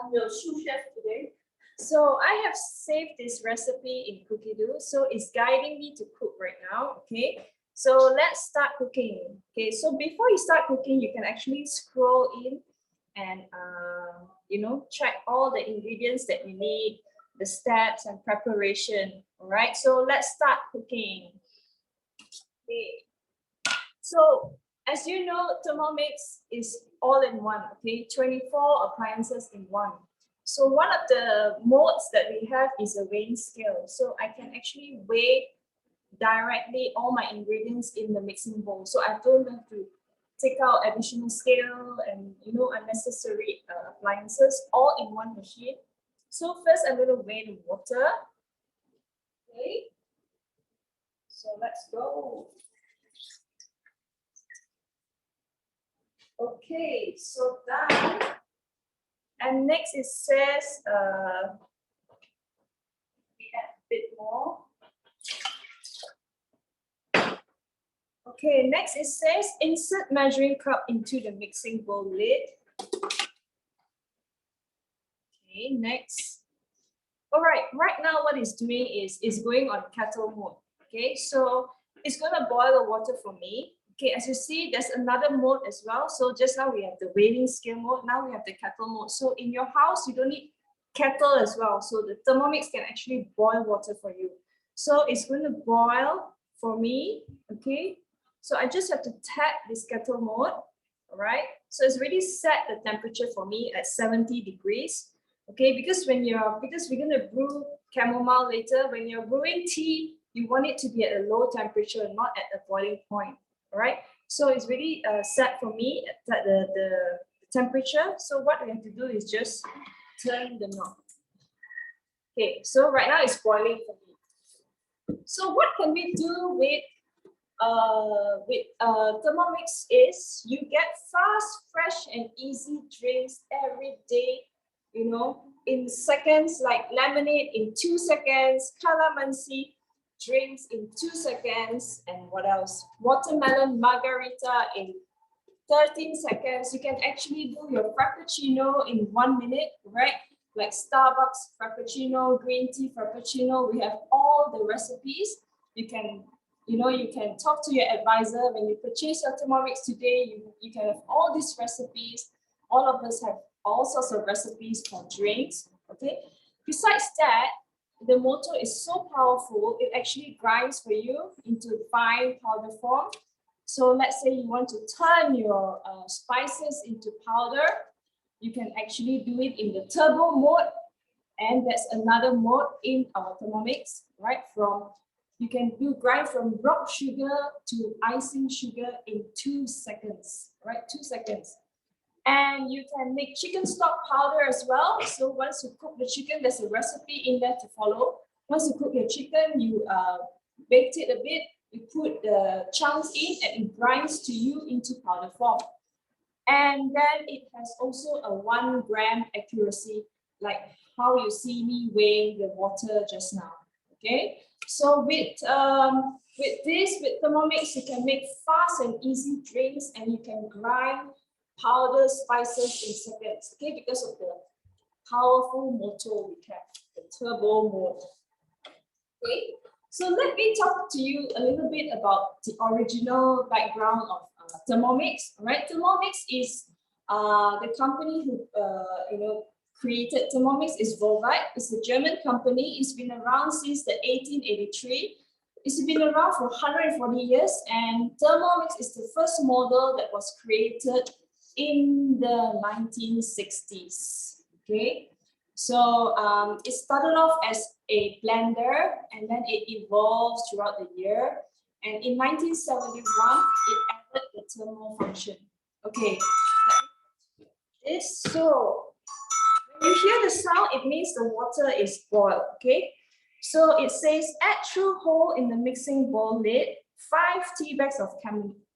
I'm your sous chef today. So I have saved this recipe in Cookie Dough. So it's guiding me to cook right now. Okay. So let's start cooking. Okay. So before you start cooking, you can actually scroll in and check all the ingredients that you need, the steps and preparation. All right. So let's start cooking. Okay. So as you know, Thermomix is all in one, okay? 24 appliances in one. So one of the modes that we have is a weighing scale. So I can actually weigh directly all my ingredients in the mixing bowl. So I don't have to take out additional scale and unnecessary appliances all in one machine. So first I'm going to weigh the water. Okay. So let's go. Okay, so done. And next it says we add a bit more. Okay, next it says insert measuring cup into the mixing bowl lid. Okay, next. All right, right now what it's doing is it's going on kettle mode. Okay, so it's gonna boil the water for me. Okay, as you see, there's another mode as well. So just now we have the weighing scale mode. Now we have the kettle mode. So in your house, you don't need kettle as well. So the Thermomix can actually boil water for you. So it's going to boil for me. Okay, so I just have to tap this kettle mode. All right, so it's already set the temperature for me at 70 degrees. Okay, because we're going to brew chamomile later. When you're brewing tea, you want it to be at a low temperature, not at the boiling point. All right, so it's really set for me at the temperature. So what we have to do is just turn the knob. Okay, so right now it's boiling for me. So what can we do with Thermomix is you get fast, fresh, and easy drinks every day. In seconds, like lemonade in 2 seconds, calamansi drinks in 2 seconds, and what else? Watermelon margarita in 13 seconds. You can actually do your frappuccino in 1 minute, right? Like Starbucks frappuccino, green tea frappuccino. We have all the recipes. You can talk to your advisor when you purchase your Thermomix today. You can have all these recipes. All of us have all sorts of recipes for drinks. Okay. Besides that, the motor is so powerful, it actually grinds for you into fine powder form. So let's say you want to turn your spices into powder, you can actually do it in the turbo mode. And that's another mode in our Thermomix, right? You can grind from rock sugar to icing sugar in 2 seconds, right? 2 seconds. And you can make chicken stock powder as well. So once you cook the chicken, there's a recipe in there to follow. Once you cook your chicken, you baked it a bit, you put the chunks in, and it grinds to you into powder form. And then it has also a 1 gram accuracy, like how you see me weighing the water just now. Okay, so with Thermomix, you can make fast and easy drinks, and you can grind powder spices in seconds, okay, because of the powerful motor we have, the turbo mode. Okay, so let me talk to you a little bit about the original background of Thermomix. All right, Thermomix is the company who created Thermomix is Volvic. It's a German company. It's been around since the 1883. It's been around for 140 years, and Thermomix is the first model that was created in the 1960s. Okay, so it started off as a blender, and then it evolved throughout the year. And in 1971, it added the thermal function. Okay, so when you hear the sound, it means the water is boiled. Okay, so it says add through hole in the mixing bowl lid 5 tea bags of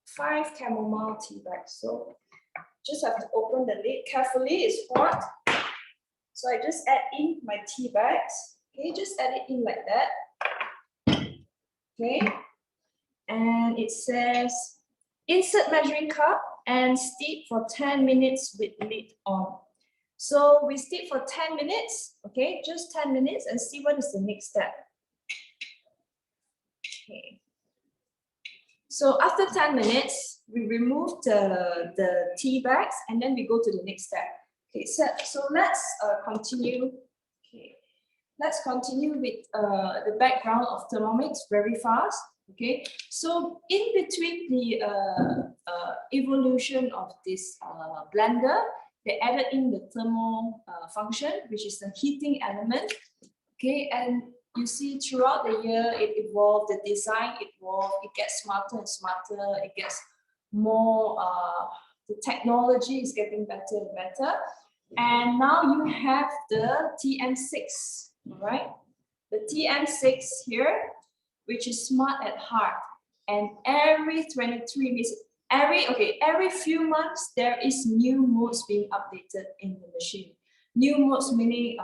5 chamomile tea bags. So just have to open the lid carefully. It's hot. So I just add in my tea bags. Okay, just add it in like that. Okay, and it says insert measuring cup and steep for 10 minutes with lid on. So we steep for 10 minutes, okay, just 10 minutes, and see what is the next step. Okay. So after 10 minutes, we remove the tea bags and then we go to the next step. Okay, so let's continue. Okay, let's continue with the background of Thermomix very fast. Okay, so in between the evolution of this blender, they added in the thermal function, which is the heating element. Okay, and you see throughout the year it evolved, the design evolved, it gets smarter and smarter, it gets more, the technology is getting better and better. And now you have the TM6, all right? The TM6 here, which is smart at heart. And every 23 minutes, every few months, there is new modes being updated in the machine. New modes meaning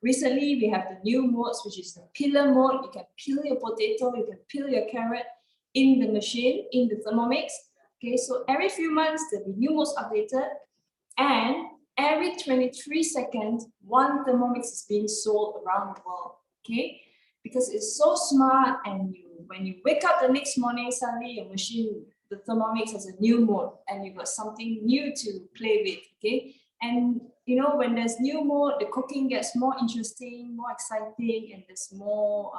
recently we have the new modes, which is the peeler mode. You can peel your potato, you can peel your carrot in the machine, in the Thermomix. Okay, so every few months there'll be new modes updated, and every 23 seconds, one Thermomix is being sold around the world. Okay, because it's so smart, and when you wake up the next morning, suddenly your machine, the Thermomix has a new mode, and you've got something new to play with. Okay. And you know, when there's new mode, the cooking gets more interesting, more exciting, and there's more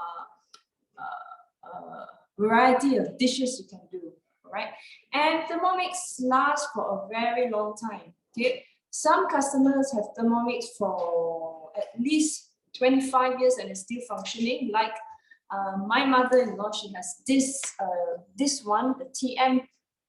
variety of dishes you can do. All right, and Thermomix lasts for a very long time. Okay, some customers have Thermomix for at least 25 years and it's still functioning. Like my mother-in-law, she has this one, the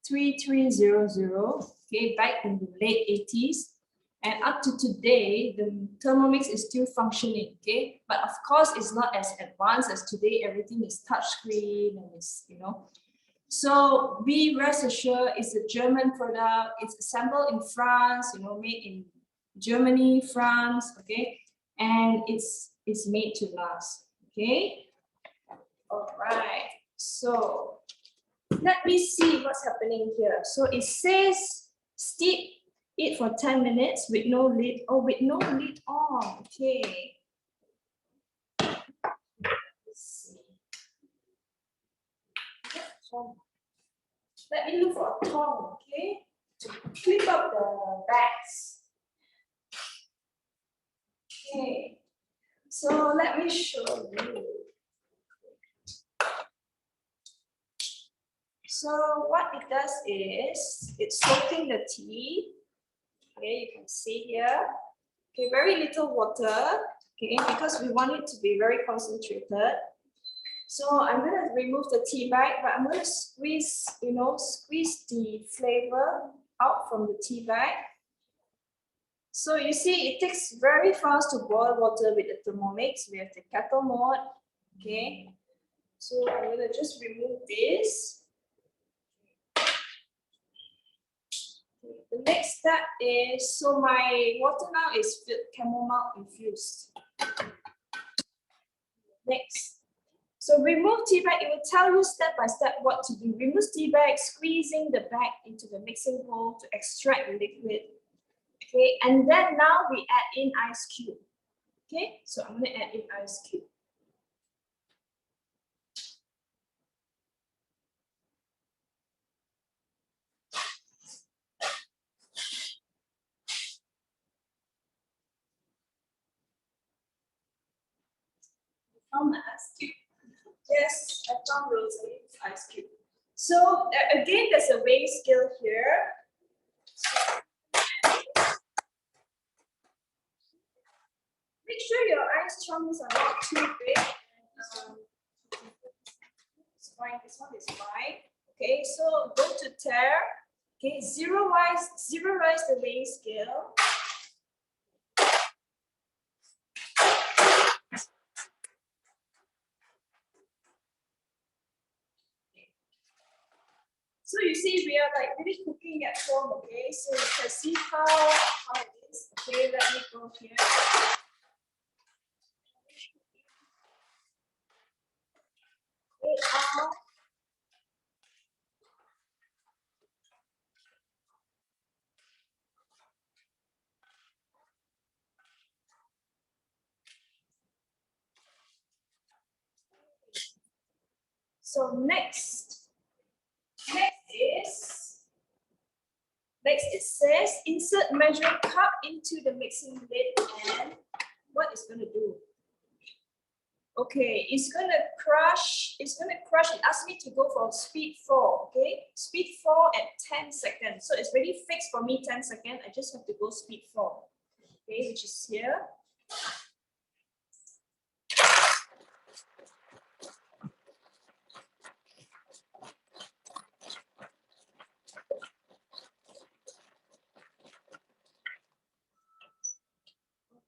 TM3300. Okay, back in the late 80s. And up to today, the Thermomix is still functioning, okay? But of course, it's not as advanced as today. Everything is touchscreen and it's, you know. So be rest assured, it's a German product. It's assembled in France, you know, made in Germany, France, okay? And it's made to last, okay? All right, so let me see what's happening here. So it says steep it for 10 minutes with no lid. Oh, with no lid on. Okay. Let's see. Let me look for a tong, okay, to clip up the bags. Okay. So let me show you. So what it does is it's soaking the tea. Okay, you can see here. Okay, very little water. Okay, because we want it to be very concentrated. So I'm going to remove the tea bag, but I'm going to squeeze, you know, squeeze the flavor out from the tea bag. So you see, it takes very fast to boil water with the Thermomix. We have the kettle mode. Okay, so I'm going to just remove this. The next step is, so my water now is chamomile infused. Next. So remove tea bag, it will tell you step by step what to do. Remove tea bag, squeezing the bag into the mixing bowl to extract the liquid. Okay, and then now we add in ice cube. Okay, so I'm going to add in ice cube. Found the ice cube. Yes, I found Rosaline's ice cube. So again, there's a weighing scale here. Make sure your ice chunks are not too big. It's fine. This one is fine. Okay, so go to tear. Okay, zeroize the weighing scale. So you see, we are like really cooking at home, okay? So you can see how it is. Okay, let me go here. Okay, So next it says insert measuring cup into the mixing lid, and what it's going to do? Okay, it's going to crush. It asks me to go for speed 4. Okay, speed 4 at 10 seconds. So it's already fixed for me 10 seconds. I just have to go speed 4. Okay, which is here.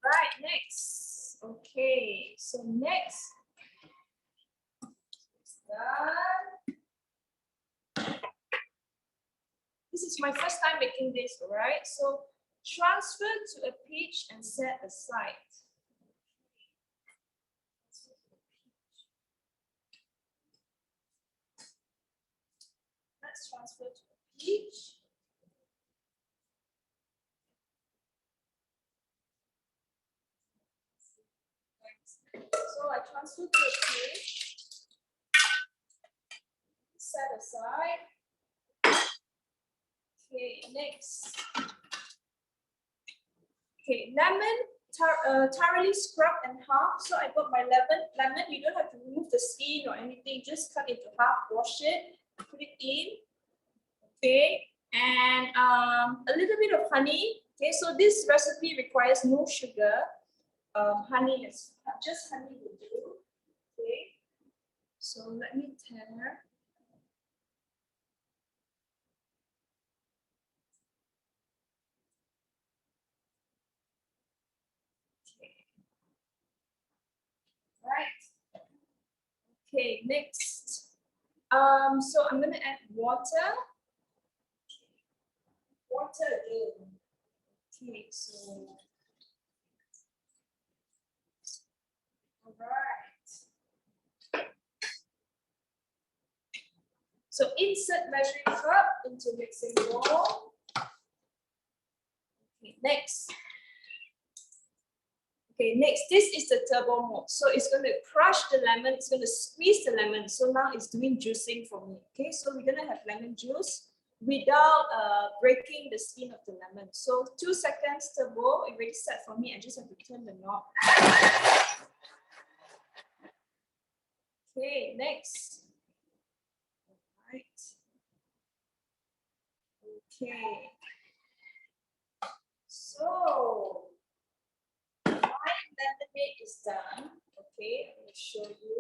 Right, next. Okay, so next. It's done. This is my first time making this, all right? So transfer to a peach and set aside. Let's transfer to a peach. So I transfer to a peach. Set aside. Okay, next. Okay, lemon, thoroughly scrub in half. So I got my lemon. You don't have to remove the skin or anything. Just cut it into half, wash it, put it in. Okay, and a little bit of honey. Okay, so this recipe requires no sugar. Honey is just honey will do. Okay, so let me tell. Right. Okay, next. So I'm gonna add water. Water again. Okay, so all right. So insert measuring cup into mixing bowl. Okay, next. Okay, next, this is the turbo mode. So it's going to crush the lemon, it's going to squeeze the lemon. So now it's doing juicing for me. Okay, so we're going to have lemon juice without breaking the skin of the lemon. So 2 seconds turbo, it already set for me. I just have to turn the knob. Okay, next. All right. Okay. So my lemonade is done. Okay, I'm going to show you.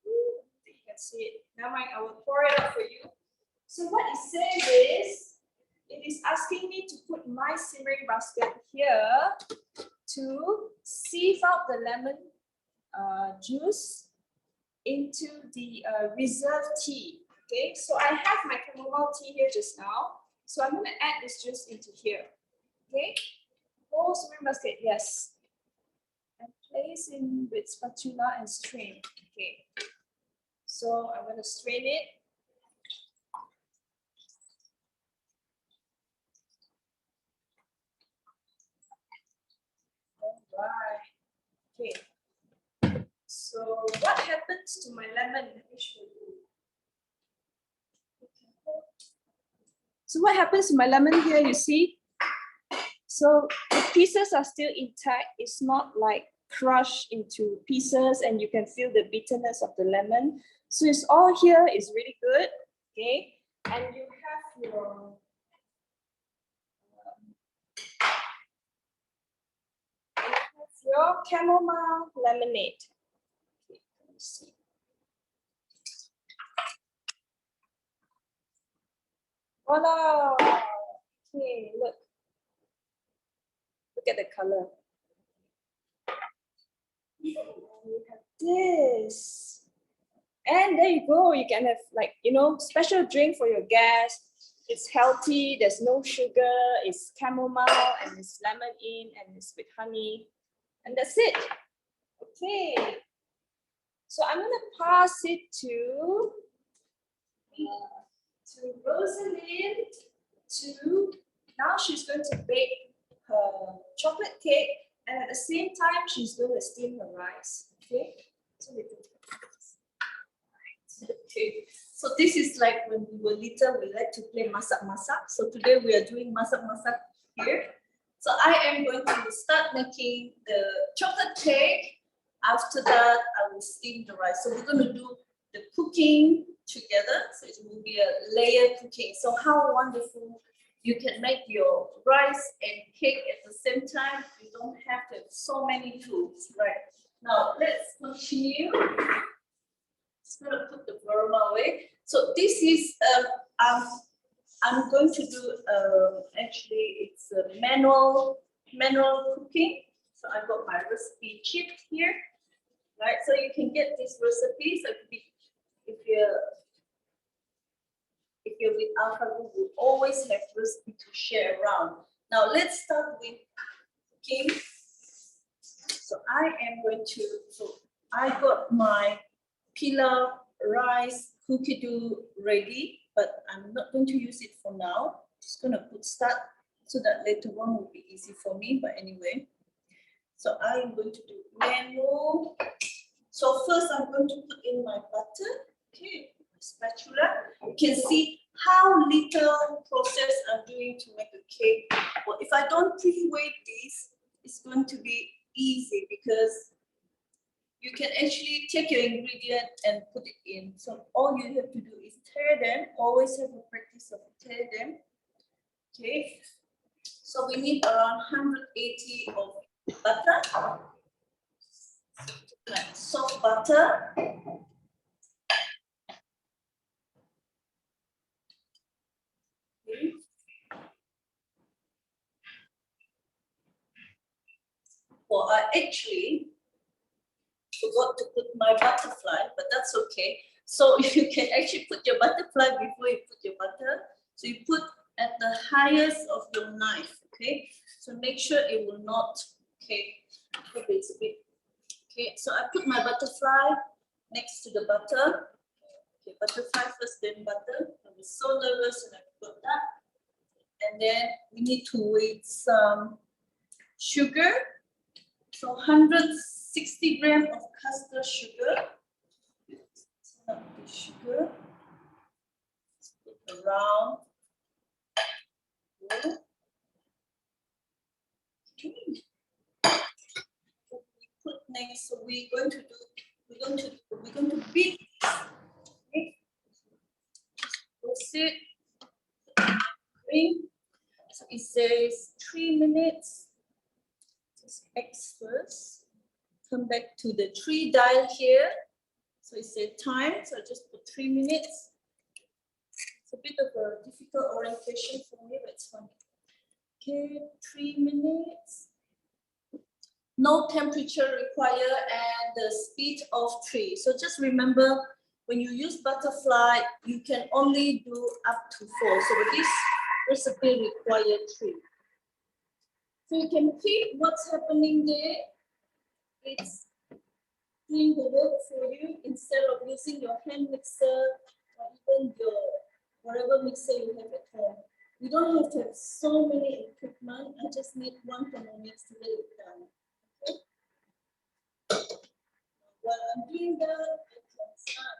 You can see it. Now I will pour it out for you. So what it says is, it is asking me to put my simmering basket here to sieve out the lemon juice into the reserve tea. Okay, so I have my chamomile tea here just now. So I'm going to add this juice into here. Okay, whole simmering basket, yes. And place in with spatula and strain. Okay, so I'm going to strain it. Right. Okay. So what happens to my lemon? Let me show you. So what happens to my lemon here, you see? So the pieces are still intact. It's not like crushed into pieces and you can feel the bitterness of the lemon. So it's all here, it's really good. Okay. And you have your chamomile lemonade. Okay, let me see. Voila! Okay, look. Look at the color. You have this. And there you go. You can have like, special drink for your guests. It's healthy. There's no sugar. It's chamomile and it's lemon in and it's with honey. And that's it. Okay. So I'm going to pass it to Rosalind. Now she's going to bake her chocolate cake. And at the same time, she's going to steam her rice. Okay. So we do this. Right. Okay, so this is like when we were little, we like to play masak-masak. So today we are doing masak-masak here. So I am going to start making the chocolate cake. After that, I will steam the rice. So we're going to do the cooking together. So it will be a layer cooking. So how wonderful you can make your rice and cake at the same time. You don't have to have so many tools, right? Now let's continue. Just gonna put the aroma away. So this is I'm going to do actually it's a manual cooking. So I've got my recipe sheet here, right? So you can get this recipe. So if you're with AlphaGo, you always have recipe to share around. Now let's start with cooking. So I am going to. So I got my Pilaf Rice cookie dough ready, but I'm not going to use it for now. Just gonna put start so that later on will be easy for me. But anyway, so I'm going to do manual. So first I'm going to put in my butter. Okay, spatula. You can see how little process I'm doing to make a cake. Well, if I don't pre-weight this, it's going to be easy because you can actually take your ingredient and put it in. So all you have to do is tear them. Always have a practice of tear them. Okay. So we need around 180 of butter, like soft butter. Okay. Well, I actually forgot to put my butterfly, but that's okay. So you can actually put your butterfly before you put your butter. So you put at the highest of your knife, okay? So make sure it will not, okay, it's a bit, okay. So I put my butterfly next to the butter. Okay, butterfly first, then butter. I was so nervous and I put that. And then we need to weigh some sugar. So 160 grams of custard sugar. Not the sugar. Let's put around. Okay. Put next. So we're going to beat. Okay. That's it. So it says 3 minutes. Just X first. Come back to the 3 dial here. So it says time. So I just put 3 minutes. It's a bit of a difficult orientation for me, but it's fine. Okay, 3 minutes. No temperature required and the speed of 3. So just remember, when you use butterfly, you can only do up to 4. So this recipe requires 3. So you can keep what's happening there. It's doing the work for you instead of using your hand mixer or even your whatever mixer you have at home. You don't have to have so many equipment. I just need one Thermomix to get it done. Okay? While I'm doing that, I can start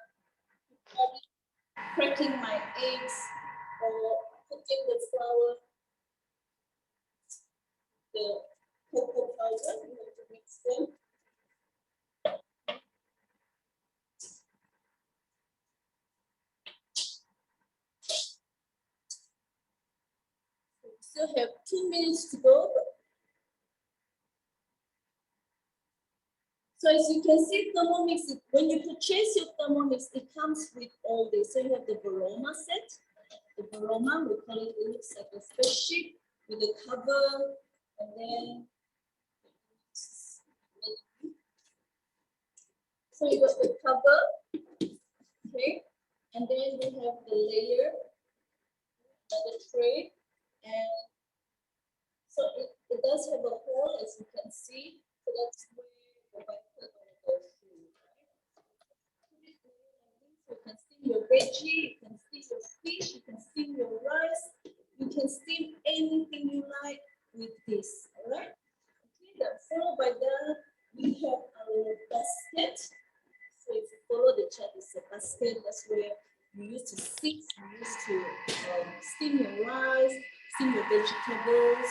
cracking my eggs or putting the flour, the cocoa powder. You have to mix them. We still have 2 minutes to go. So as you can see, Thermomix, when you purchase your Thermomix, it comes with all this. So you have the Baroma set. The Baroma, we call it, it looks like a spreadsheet with a cover, and then so you got the cover, okay, and then we have the layer, another tray, and so it does have a hole, as you can see. So that's where the butter goes through, right? You can steam your veggie, you can steam your fish, you can steam your rice, you can steam anything you like with this, all right? Okay, then followed by that, we have our basket. So if you follow the chart, it's a basket That's where you used to sit, you used to steam your rice, steam your vegetables.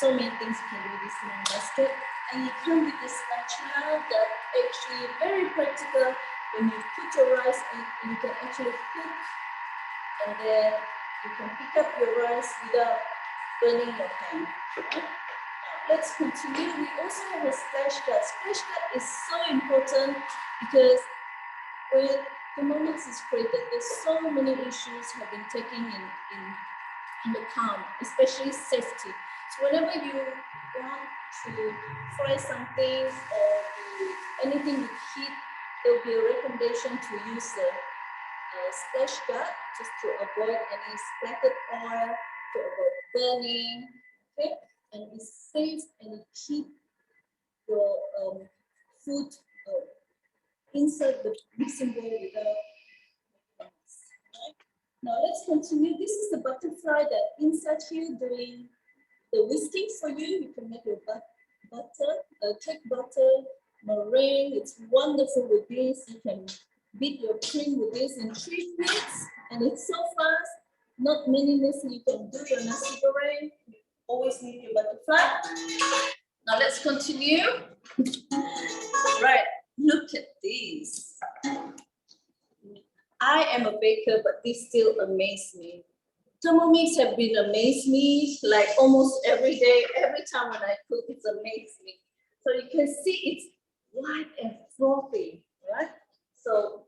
So many things you can do with this small basket. And you come with this spatula that actually very practical. When you put your rice in, you can actually cook, and then you can pick up your rice without burning your hand. Right? Now, let's continue. We also have a splash guard. Splash guard is so important because when Thermomix is created, there's so many issues have been taken in account, especially safety. So whenever you want to fry something or do anything with heat, there will be a recommendation to use the splash guard just to avoid any splattered oil, to avoid burning, okay? And it's safe and it keeps your food inside the mixing bowl without. Right? Now let's continue. This is the butterfly that inside here doing the whisking for you. You can make your butter, cake butter, meringue. It's wonderful with this. You can beat your cream with this in 3 minutes, and it's so fast. Not many minutes you can do your nasi goreng. You always need your butterfly. Now let's continue. Right, look at this. I am a baker, but this still amazes me. Thermomix have been amazed me like almost every day. Every time when I cook, it's amazed me. So you can see it's white and frothy, right? So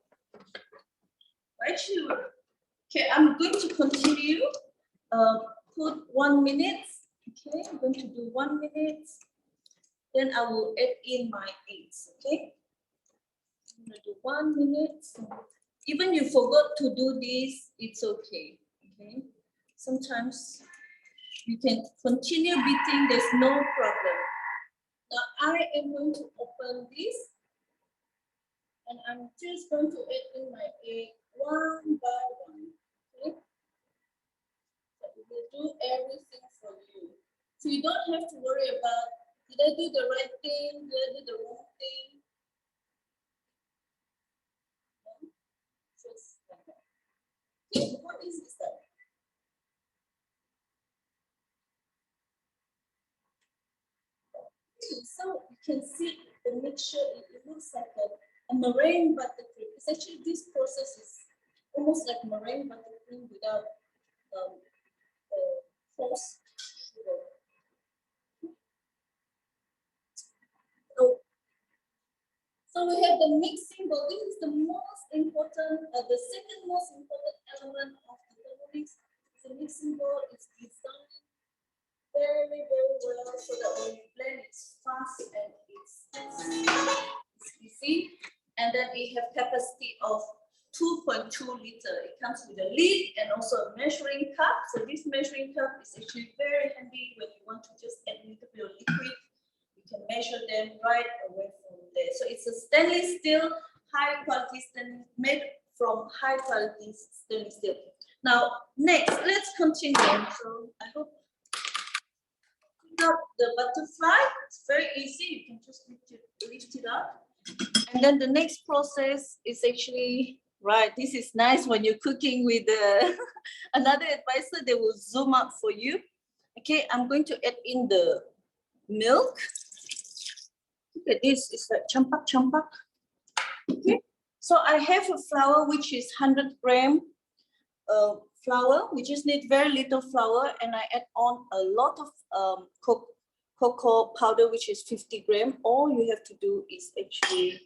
actually, okay, I'm going to continue. Put 1 minute. Okay, I'm going to do 1 minute. Then I will add in my eggs. Okay, I'm going to do 1 minute. Even you forgot to do this, it's okay. Okay, sometimes you can continue beating. There's no problem. Now I am going to open this, and I'm just going to add in my egg one by one. Okay, so we will do everything for you, so you don't have to worry about did I do the right thing, did I do the wrong thing. Just like that. Okay, what is this? So you can see the mixture, it looks like a meringue buttercream. It's actually, this process is almost like meringue buttercream without false sugar. So we have the mixing bowl. This is the most important, the second most important element of the Thermomix. The mixing bowl is designed very, very well so that when you blend, it's fast and it's easy. And then we have capacity of 2.2 liter. It comes with a lid and also a measuring cup. So this measuring cup is actually very handy when you want to just add a little bit of liquid. You can measure them right away from there. So it's a stainless steel, high quality stainless, made from high quality stainless steel. Now, next, let's continue. So I hope up the butterfly. It's very easy. You can just lift it up. And then the next process is actually, right, this is nice when you're cooking with another advisor, they will zoom out for you. Okay, I'm going to add in the milk. Look at this, it's like champak champak. Okay, so I have a flour which is 100 gram flour. We just need very little flour, and I add on a lot of cocoa powder, which is 50 gram. All you have to do is actually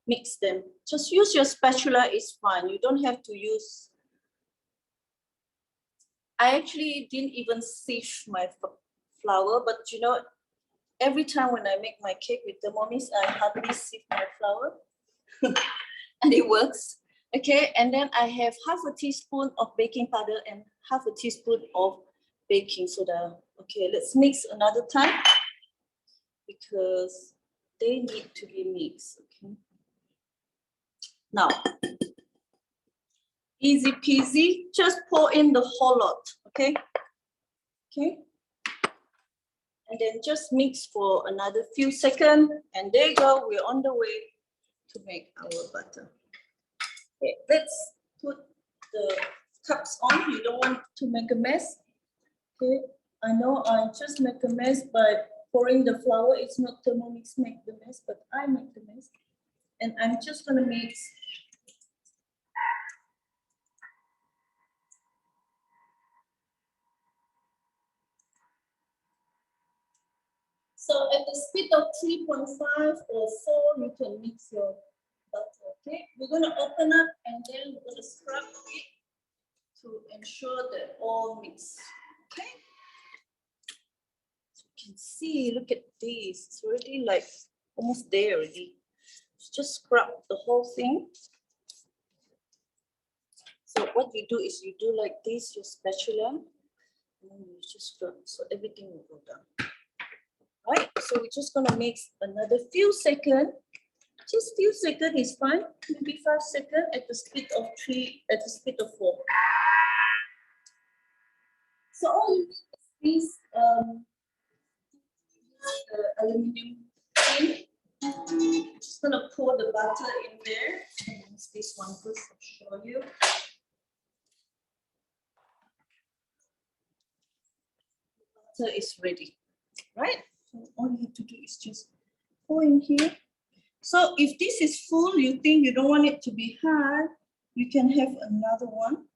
mix them. Just use your spatula, it's fine. You don't have to use. I actually didn't even sieve my flour, but you know, every time when I make my cake with Thermomix, I hardly sieve my flour, and it works. Okay, and then I have half a teaspoon of baking powder and half a teaspoon of baking soda. Okay, let's mix another time because they need to be mixed. Okay. Now, easy peasy, just pour in the whole lot. Okay. Okay. And then just mix for another few seconds, and there you go. We're on the way to make our butter. Okay, let's put the cups on. You don't want to make a mess. Okay, I know I just make a mess by pouring the flour. It's not Thermomix make the mess, but I make the mess. And I'm just gonna mix. So at the speed of 3.5 or 4, you can mix your butter, okay? We're gonna open up and then we're gonna scrub it to ensure that all mix, okay? So you can see, look at this, it's already like almost there already. Just scrub the whole thing. So what you do is you do like this, your spatula, and then you just scrub, so everything will go down. Right, so we're just gonna mix another few seconds. Just few seconds is fine. Maybe 5 seconds at the speed of 3, at the speed of 4. So all you need is this aluminum tin. Just gonna pour the butter in there. Use this one first to show you. The butter is ready, right? So all you have to do is just pour in here. So if this is full, you think you don't want it to be hard, you can have another one.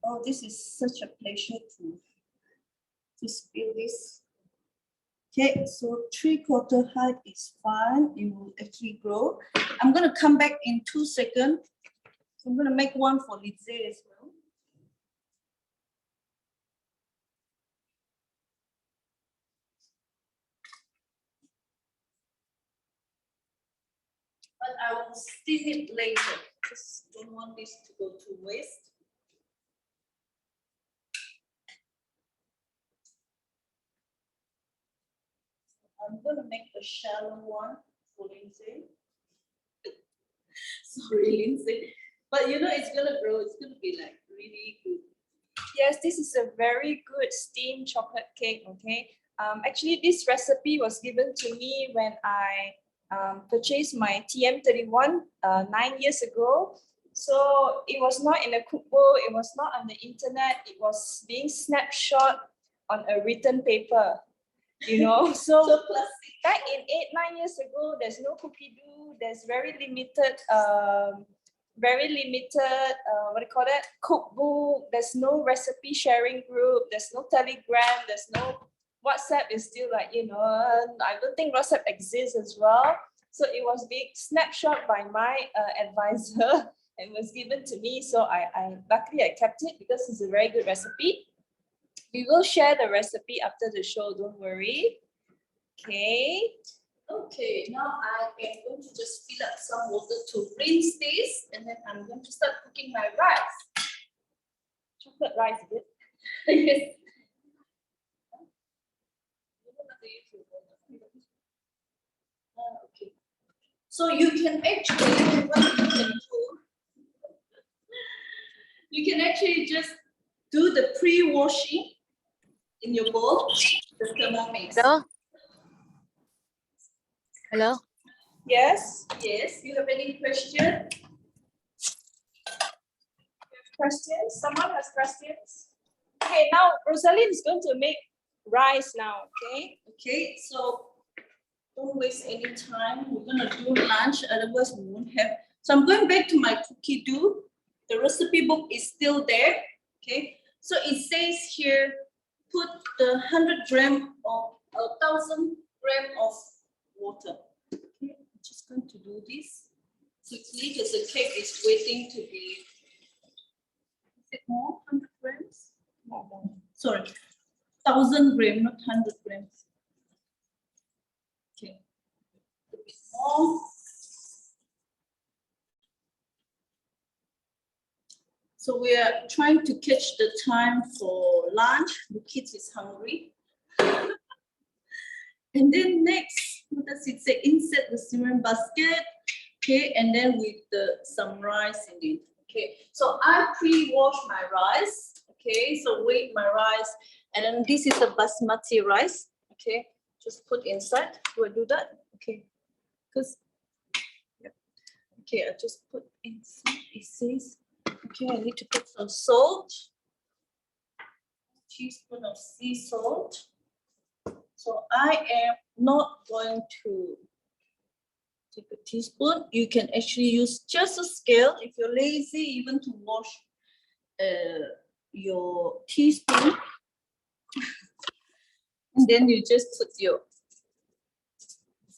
Oh, this is such a pleasure to spill this. Okay, so 3/4 height is fine. It will actually grow. I'm gonna come back in 2 seconds. So I'm gonna make one for Lizzie as well. But I will steam it later. Just don't want this to go to waste. I'm gonna make a shallow one for Lindsay. Sorry, Lindsay. But you know it's gonna grow. It's gonna be like really good. Yes, this is a very good steamed chocolate cake, okay? Actually, this recipe was given to me when I purchased my TM31 9 years ago. So it was not in a cookbook, it was not on the internet, it was being snapshot on a written paper, you know? So So classic. back in 8-9 years ago, there's no cookie dough, there's very limited what do you call that, cookbook. There's no recipe sharing group, there's no Telegram, there's no WhatsApp. Is still like, you know, I don't think WhatsApp exists as well. So it was being snapshot by my advisor and was given to me. So I luckily I kept it because it's a very good recipe. We will share the recipe after the show, don't worry. Okay. Okay, now I am going to just fill up some water to rinse this, and then I'm going to start cooking my rice. Chocolate rice, is it? Yes. Okay. So you can actually, what you can do, you can actually just do the pre-washing in your bowl, the Thermomix. Hello? Hello? Yes. Yes, you have any question? Questions? Someone has questions? Okay, now Rosaline is going to make rice now, okay? Okay, so don't waste any time. We're gonna do lunch, otherwise we won't have. So I'm going back to my cookie dough. The recipe book is still there. Okay, so it says here, put the 100 gram or 1,000 gram of water. Okay, I'm just going to do this quickly because the cake is waiting to be. Is it more? 100 grams? More. Sorry, 1,000 grams, not 100 grams. Okay, a bit more. So we are trying to catch the time for lunch. The kids is hungry. And then next, what does it say? Insert the cement basket. Okay, and then with some rice in it. Okay, so I pre-wash my rice. Okay, so weigh my rice, and then this is the basmati rice. Okay, just put inside. Do I do that? Okay, because Okay, I just put in some pieces. Okay, I need to put some salt. Teaspoon of sea salt. So I am not going to take a teaspoon. You can actually use just a scale if you're lazy, even to wash your teaspoon. And then you just put your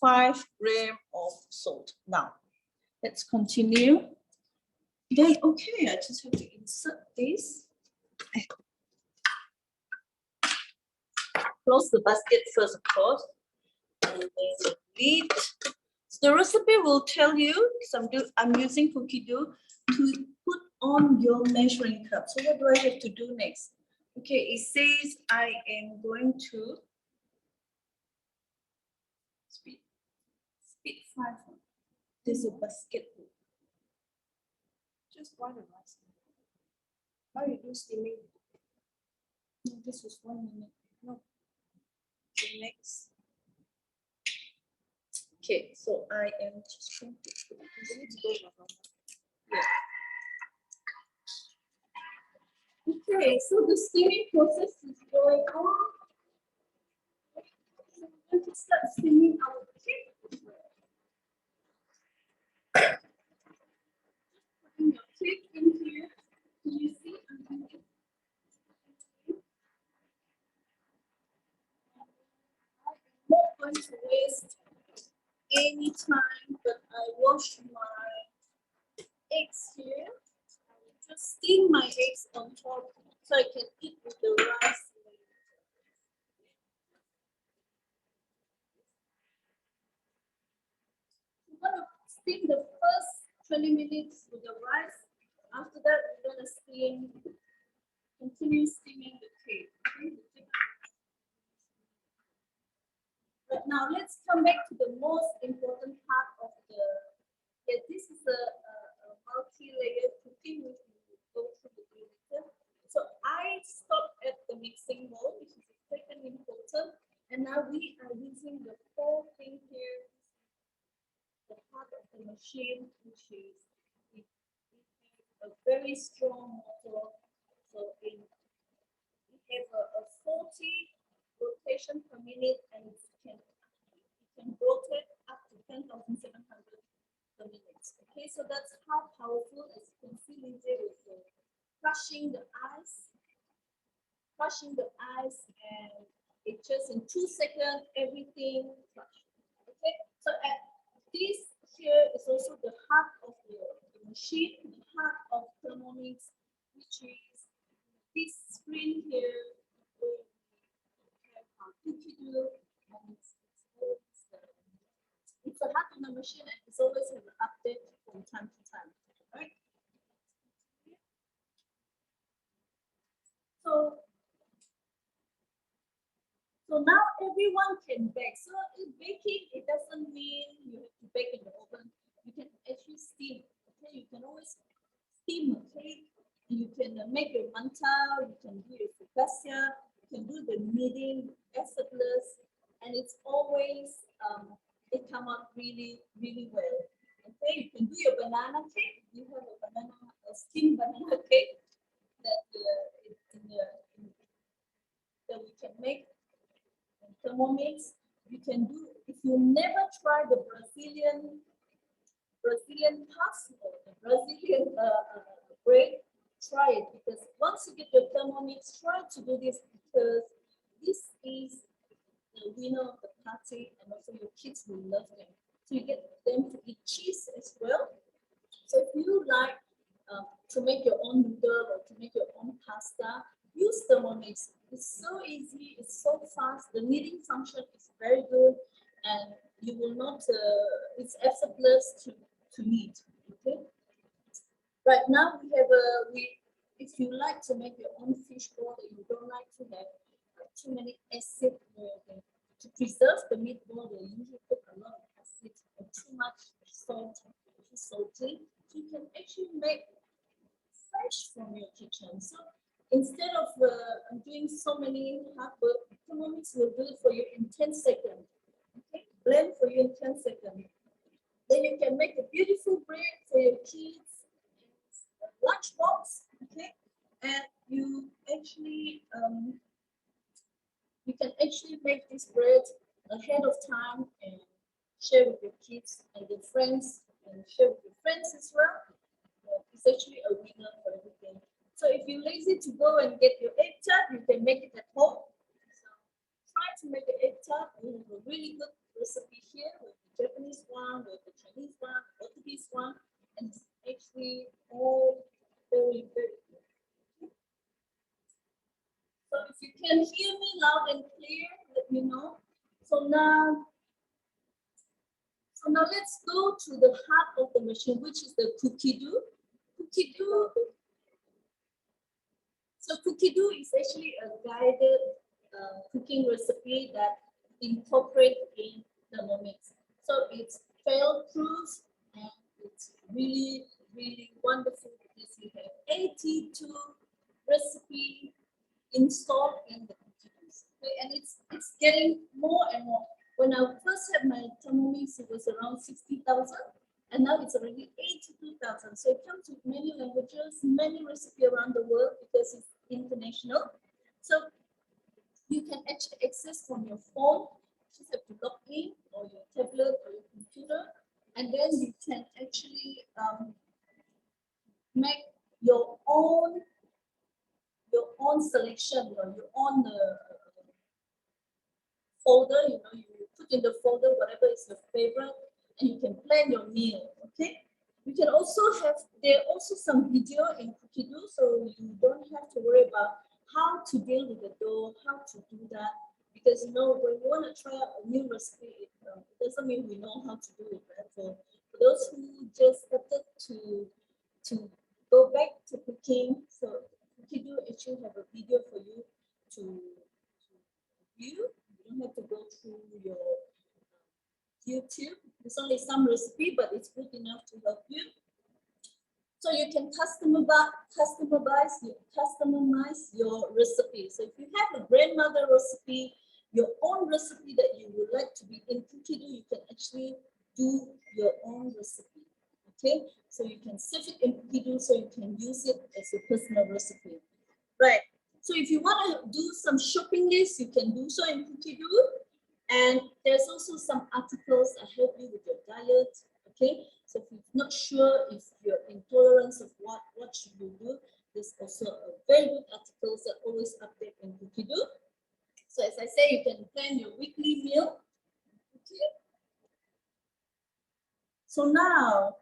5 grams of salt. Now, let's continue. Then, okay, I just have to insert this. Close the basket first, of course. And then the lid. So the recipe will tell you, because I'm using cookie dough, to put on your measuring cup. So what do I have to do next? Okay, it says I am going to speed 5. There's a basket. Just boil the rice. How you do steaming? No, this was 1 minute. No. Okay, next. Okay, so I am just going to put it. Yeah. Okay, so the steaming process is going on. I'm going to start steaming our cake. Putting your cake in here. Can you see? I'm not going to waste any time, but I wash my eggs here. I will just steam my eggs on top so I can eat with the rice. We're going to steam the first 20 minutes with the rice. After that, we're going to continue steaming the cake. But now let's come back to the most important part of this is a multi-layered cooking which we will go through the later. So I stopped at the mixing bowl, which is the second important, and now we are using the whole thing here, the part of the machine, which is a very strong motor. So we have a 40 rotation per minute, and it can rotate up to 10,700 per minute. Okay, so that's how powerful, as you can see, Lindsay, with crushing the ice, and it just in 2 seconds everything crushed. Okay, so at this here is also the heart of the machine, the heart of Thermomix, which is this screen here where we have our cookie dough, and it's a heart of the machine, and it's always have an update from time to time. Right? So now everyone can bake. So in baking, it doesn't mean you have to bake in the oven. You can actually steam. Okay, you can always steam a cake. You can make your manta. You can do your focaccia. You can do the kneading, effortless, and it's always it come out really, really well. Okay, you can do your banana cake. You have a steamed banana cake that that we can make. Thermomix, you can do, if you never try the Brazilian pasta, the Brazilian bread, try it, because once you get your Thermomix, try to do this, because this is the winner of the party, and also your kids will love them. So you get them to eat cheese as well. So if you like to make your own noodle or to make your own pasta, use Thermomix. It's so easy, it's so fast. The kneading function is very good, and you will not, it's effortless to knead. Okay. Right now we have if you like to make your own fish ball, and you don't like to have too many acid, to preserve the meatball, they usually put a lot of acid or too much salt, too salty. You can actually make fresh from your kitchen. So instead of doing so many hard work, Thermomix will do it for you in 10 seconds. Okay, blend for you in 10 seconds. Then you can make a beautiful bread for your kids, lunchbox, okay? And you actually make this bread ahead of time and share with your kids and your friends, and share with your friends as well. It's actually a winner for everything. So if you're lazy to go and get your egg tart, you can make it at home. So try to make an egg tart. We have a really good recipe here with the Japanese one, with the Chinese one, the Portuguese one, and it's actually all very, very good. So if you can hear me loud and clear, let me know. So now let's go to the heart of the machine, which is the cookie dough. Cookie dough. So cookie dough is actually a guided cooking recipe that incorporates in Thermomix. So it's fail-proof and it's really, really wonderful because you have 82 recipe installed in the cookie dough. Okay? And it's getting more and more. When I first had my Thermomix, it was around 60,000. And now it's already 82,000. So it comes with many languages, many recipes around the world because it's international. So you can actually access from your phone. You just have to log in, or your tablet or your computer, and then you can actually make your own selection, or your own folder. You know, you put in the folder whatever is your favorite, and you can plan your meal. Okay. You can also there are also some video in cookie dough, so you don't have to worry about how to deal with the dough, how to do that, because you know when you want to try out a new recipe, it doesn't mean we know how to do it. Right? So for those who just started to go back to cooking, so cookie dough actually have a video for you to view. You don't have to go through your YouTube. There's only some recipe, but it's good enough to help you. So you can customize your recipe. So if you have a grandmother recipe, your own recipe that you would like to be in cookie dough, you can actually do your own recipe. Okay, so you can save it in cookie dough so you can use it as your personal recipe. Right. So if you want to do some shopping list, you can do so in cookie dough. And there's also some articles that help you with your diet. Okay, so if you're not sure if you're intolerant of what should you do, there's also a very good articles that always update in cookie dough. So as I say, you can plan your weekly meal. Okay. So now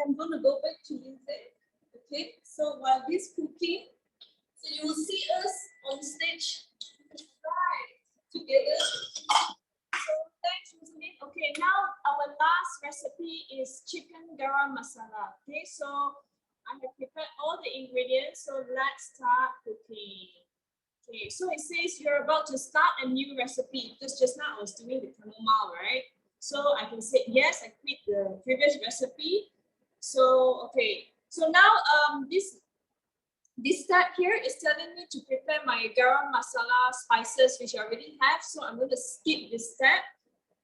I'm going to go back to Lindsay. Okay, so while this cooking, so you will see us on stage right together. So thanks, Muslim. Okay, now our last recipe is chicken garam masala. Okay, so I have prepared all the ingredients. So let's start cooking. Okay, so it says you're about to start a new recipe because just now I was doing the chamomile, right? So I can say yes, I quit the previous recipe. So okay, so now this step here is telling me to prepare my garam masala spices, which I already have. So I'm going to skip this step.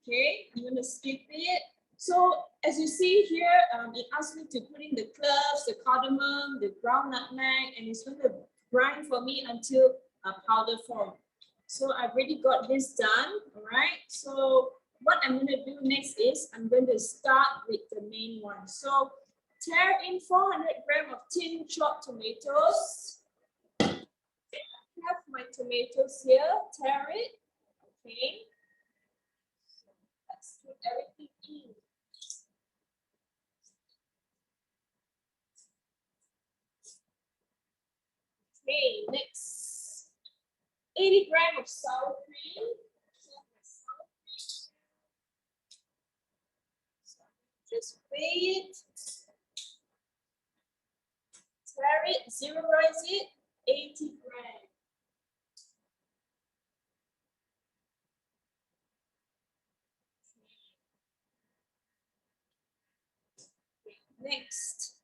Okay, I'm going to skip it. So as you see here, it asks me to put in the cloves, the cardamom, the ground nutmeg, and it's going to grind for me until a powder form. So I've already got this done. All right. So what I'm going to do next is I'm going to start with the main one. So tear in 400 grams of tin chopped tomatoes. I have my tomatoes here. Tear it. Okay. So let's put everything in. Okay, next 80 grams of sour cream. Just weigh it. Tear it, zeroize it, 80 grams. Okay. Next,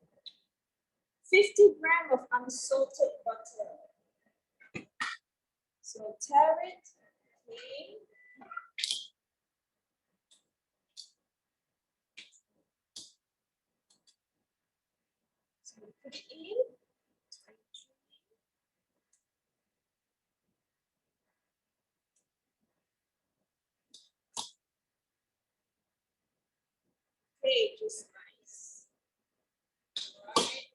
50 grams of unsalted butter. So tear it, okay. So put it in. Okay, just nice. All right.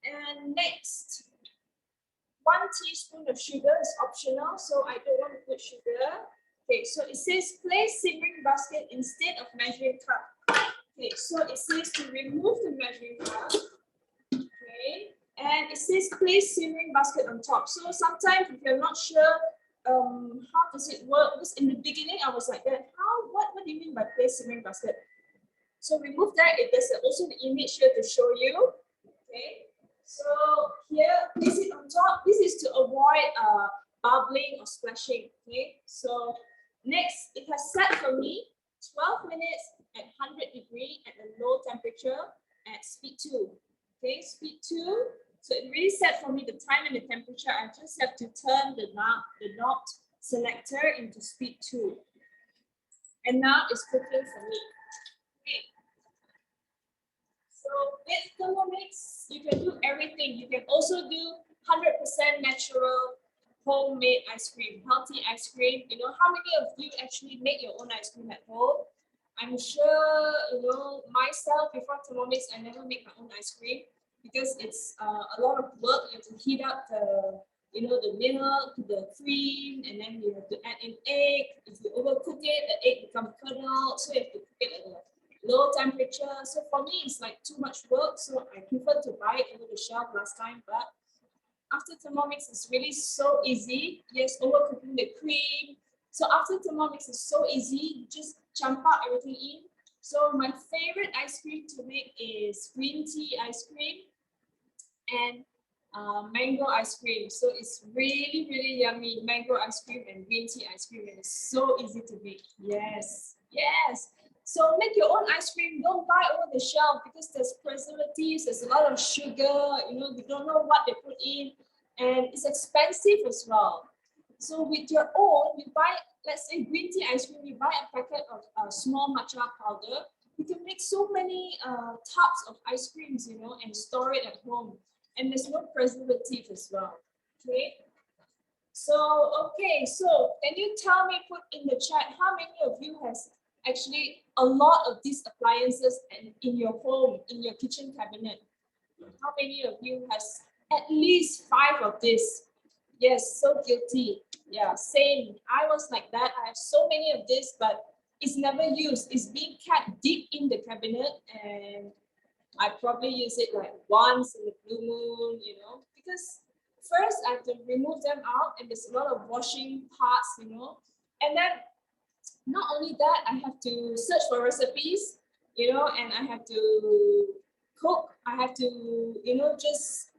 And next, 1 teaspoon of sugar is optional, so I don't want to put sugar. Okay, so it says place simmering basket instead of measuring cup. Okay, so it says to remove the measuring cup. Okay, and it says place simmering basket on top. So sometimes if you're not sure how does it work, because in the beginning I was like that. What do you mean by place simmering basket? So remove that. There's also the image here to show you. Okay. So here, place it on top. This is to avoid bubbling or splashing. Okay. So next, it has set for me 12 minutes at 100 degree at a low temperature at speed 2. Okay, speed 2. So it really set for me the time and the temperature. I just have to turn the knob selector into speed 2. And now it's cooking for me. Okay. So with Thermomix, you can do everything. You can also do 100% natural homemade ice cream, healthy ice cream. You know, how many of you actually make your own ice cream at home? I'm sure, you know, myself before Thermomix, I never make my own ice cream because it's a lot of work. You have to heat up the, you know, the milk, the cream, and then you have to add in egg. If you overcook it, the egg becomes curdled. So you have to cook it at a low temperature. So for me, it's like too much work. So I prefer to buy it over the shelf last time. But after Thermomix, it's really so easy. Yes, overcooking the cream. So after Thermomix, it's so easy. You just jump out everything in. So my favorite ice cream to make is green tea ice cream and mango ice cream. So it's really, really yummy mango ice cream and green tea ice cream. And it's so easy to make. Yes, yes. So make your own ice cream. Don't buy over the shelf because there's preservatives, there's a lot of sugar, you know, you don't know what they put in, and it's expensive as well. So with your own, you buy, let's say green tea ice cream, you buy a packet of small matcha powder. You can make so many tubs of ice creams, you know, and store it at home. And there's no preservative as well. Okay. So, okay, so can you tell me, put in the chat, how many of you has actually a lot of these appliances in your home, in your kitchen cabinet? How many of you has at least 5 of this? Yes, so guilty. Yeah, same. I was like that. I have so many of this, but it's never used. It's being kept deep in the cabinet, and I probably use it like once in the blue moon, you know, because first I have to remove them out, and there's a lot of washing parts, you know, and then not only that, I have to search for recipes, you know, and I have to cook. I have to, you know, just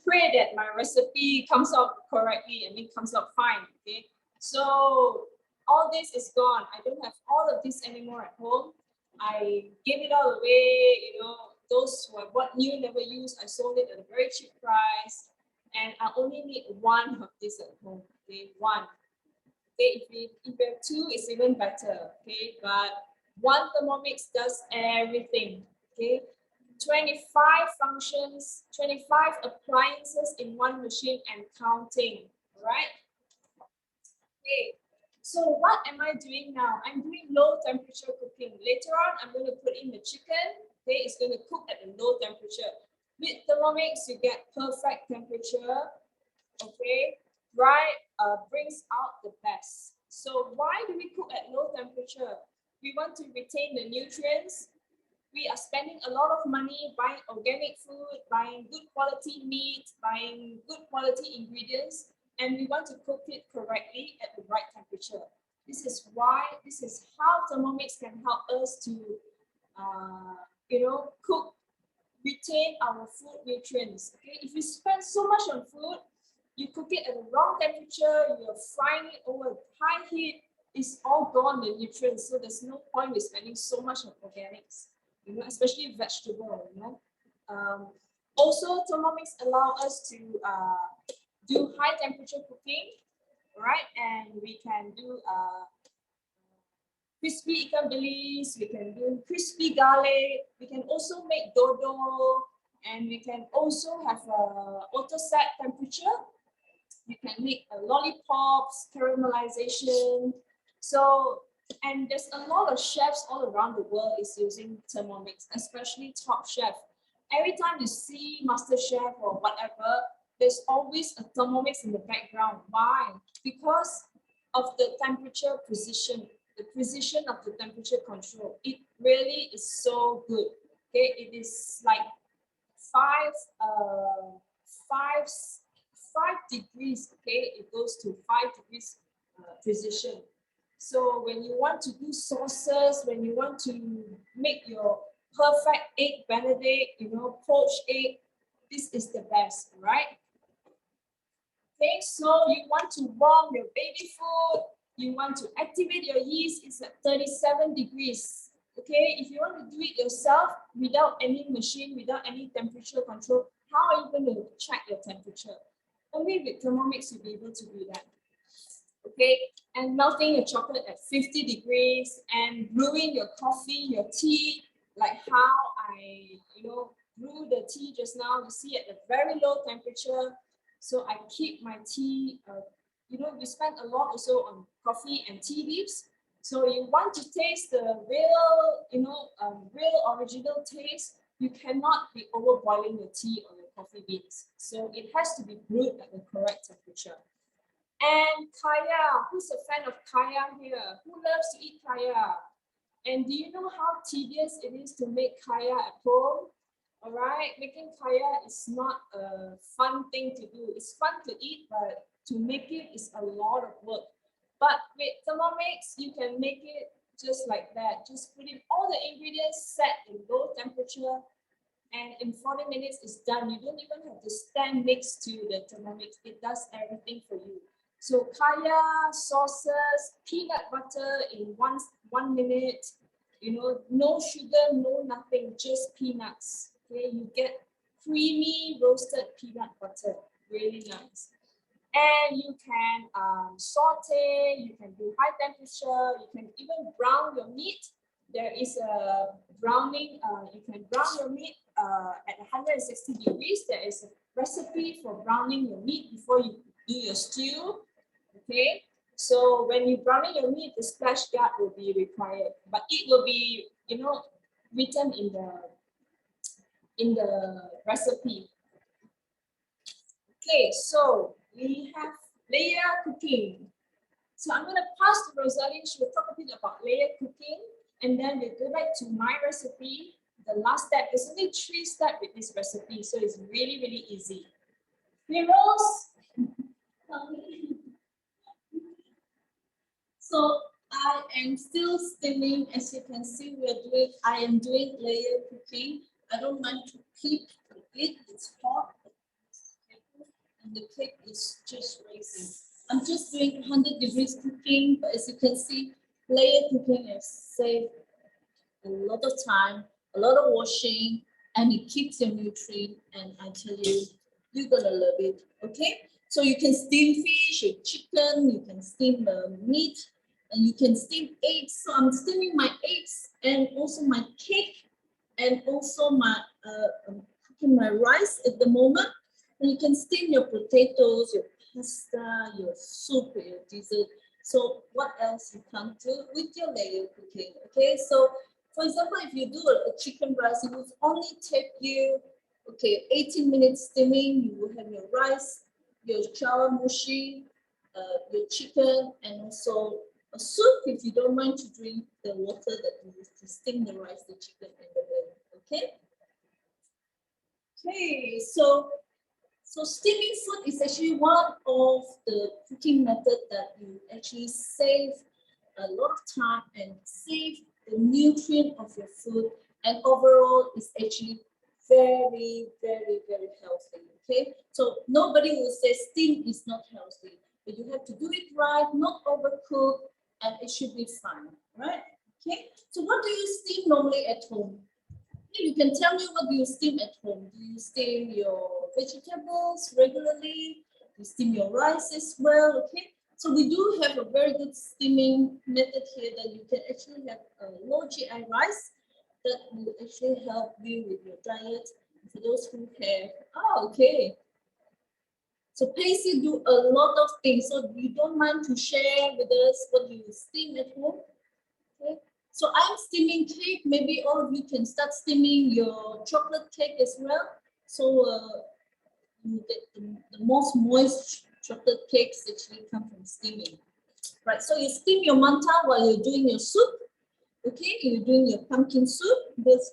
pray that my recipe comes out correctly and it comes out fine. Okay, so all this is gone. I don't have all of this anymore at home. I gave it all away. You know, those who I bought new, never used, I sold it at a very cheap price, and I only need 1 of this at home. Okay, 1. Okay, if you have 2, it's even better. Okay, but 1 Thermomix does everything. Okay, 25 functions, 25 appliances in 1 machine and counting. All right. Okay. So what am I doing now? I'm doing low temperature cooking. Later on, I'm going to put in the chicken. Okay, it's going to cook at a low temperature. With Thermomix, you get perfect temperature. Okay, right? Brings out the best. So why do we cook at low temperature? We want to retain the nutrients. We are spending a lot of money buying organic food, buying good quality meat, buying good quality ingredients, and we want to cook it correctly at the right temperature. This is how Thermomix can help us to, you know, cook, retain our food nutrients. Okay, if you spend so much on food, you cook it at the wrong temperature, you're frying it over high heat, it's all gone, the nutrients. So there's no point in spending so much on organics, you know, especially vegetable, you know. Also, Thermomix allow us to do high temperature cooking, right? And we can do crispy ikan bilis, we can do crispy garlic, we can also make dodo, and we can also have a auto set temperature. You can make lollipops, caramelization. So, and there's a lot of chefs all around the world is using Thermomix, especially top chef. Every time you see Master Chef or whatever, there's always a Thermomix in the background. Why? Because of the temperature precision, the precision of the temperature control. It really is so good. Okay, it is like five, uh, five 5 degrees, okay, it goes to 5 degrees precision. So when you want to do sauces, when you want to make your perfect egg benedict, you know, poached egg, this is the best, right? Okay, so you want to warm your baby food, you want to activate your yeast, it's at 37 degrees. Okay, if you want to do it yourself without any machine, without any temperature control, how are you going to check your temperature? Only with Thermomix you'll be able to do that. Okay, and melting your chocolate at 50 degrees and brewing your coffee, your tea, like how I, brew the tea just now, you see at a very low temperature. So I keep my tea, we spend a lot also on coffee and tea leaves. So you want to taste the real, real original taste, you cannot be overboiling your tea or your coffee beans. So it has to be brewed at the correct temperature. And kaya, who's a fan of kaya here? Who loves to eat kaya? And do you know how tedious it is to make kaya at home? All right, making kaya is not a fun thing to do. It's fun to eat, but to make it is a lot of work. But with Thermomix, you can make it just like that. Just put in all the ingredients, set in low temperature, and in 40 minutes it's done. You don't even have to stand next to the Thermomix. It does everything for you. So kaya, sauces, peanut butter in one minute, no sugar, no nothing, just peanuts. Okay, you get creamy roasted peanut butter, really nice. And you can saute, you can do high temperature, you can even brown your meat. There is a browning, you can brown your meat at 160 degrees. There is a recipe for browning your meat before you do your stew. Okay, so when you browning your meat, the splash guard will be required, but it will be, written in the recipe. Okay, so we have layer cooking. So I'm going to pass to Rosaline. She will talk a bit about layer cooking, and then we'll go back to my recipe. The last step, there's only 3 steps with this recipe, so it's really, really easy. Heroes. So I am still steaming. As you can see, I am doing layer cooking. I don't mind to keep it. It's hot. And the cake is just rising. I'm just doing 100 degrees cooking, but as you can see, layer cooking has saved a lot of time, a lot of washing, and it keeps your nutrient. And I tell you, you're gonna love it. Okay, so you can steam fish or chicken, you can steam the meat, and you can steam eggs. So I'm steaming my eggs and also my cake, and also I'm cooking my rice at the moment. And you can steam your potatoes, your pasta, your soup, your dessert. So what else you can do with your layer cooking? Okay, so for example, if you do a chicken rice, it will only take you 18 minutes steaming. You will have your rice, your chawanmushi, your chicken, and also a soup if you don't mind to drink the water that you use to steam the rice, the chicken, and the egg. Okay. Okay, so steaming food is actually one of the cooking method that you actually save a lot of time and save the nutrient of your food, and overall it's actually very, very, very healthy. Okay, so nobody will say steam is not healthy, but you have to do it right, not overcook, and it should be fine, right? Okay, so what do you steam normally at home? You can tell me, what do you steam at home? Do you steam your vegetables regularly? Do you steam your rice as well? Okay. So we do have a very good steaming method here that you can actually have a low GI rice that will actually help you with your diet. For those who have, okay. So Pacey do a lot of things. So you don't mind to share with us what you steam at home? Okay. So I'm steaming cake. Maybe all of you can start steaming your chocolate cake as well. So you get the most moist chocolate cakes actually come from steaming. Right, so you steam your manta while you're doing your soup. Okay, you're doing your pumpkin soup. That's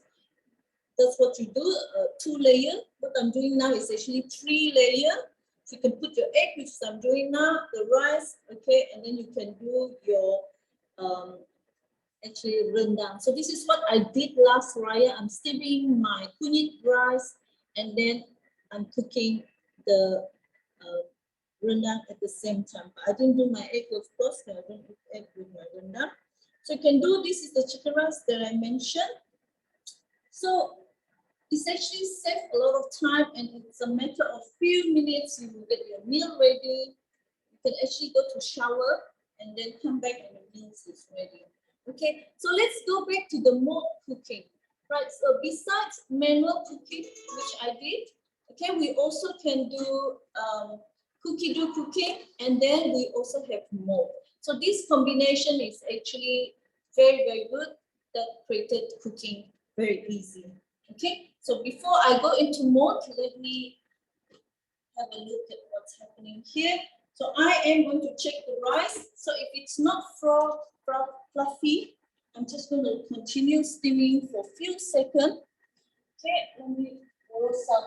what you do, 2 layer. What I'm doing now is actually 3 layer. So you can put your egg, which I'm doing now, the rice, okay, and then you can do your actually rendang. So this is what I did last Raya. I'm steaming my kunyit rice, and then I'm cooking the rendang at the same time. I didn't do my egg, of course. I don't eat egg with my rendang. So you can do, this is the chicken rice that I mentioned. So it's actually saves a lot of time, and it's a matter of few minutes. You will get your meal ready. You can actually go to shower and then come back and the meal is ready. Okay, so let's go back to the mode cooking. Right, so besides manual cooking, which I did, okay, we also can do cookie dough cooking, and then we also have mode. So this combination is actually very, very good. That created cooking very easy. Okay, so before I go into mode, let me have a look at what's happening here. So I am going to check the rice. So if it's not fluffy, I'm just going to continue steaming for a few seconds. Okay, let me borrow some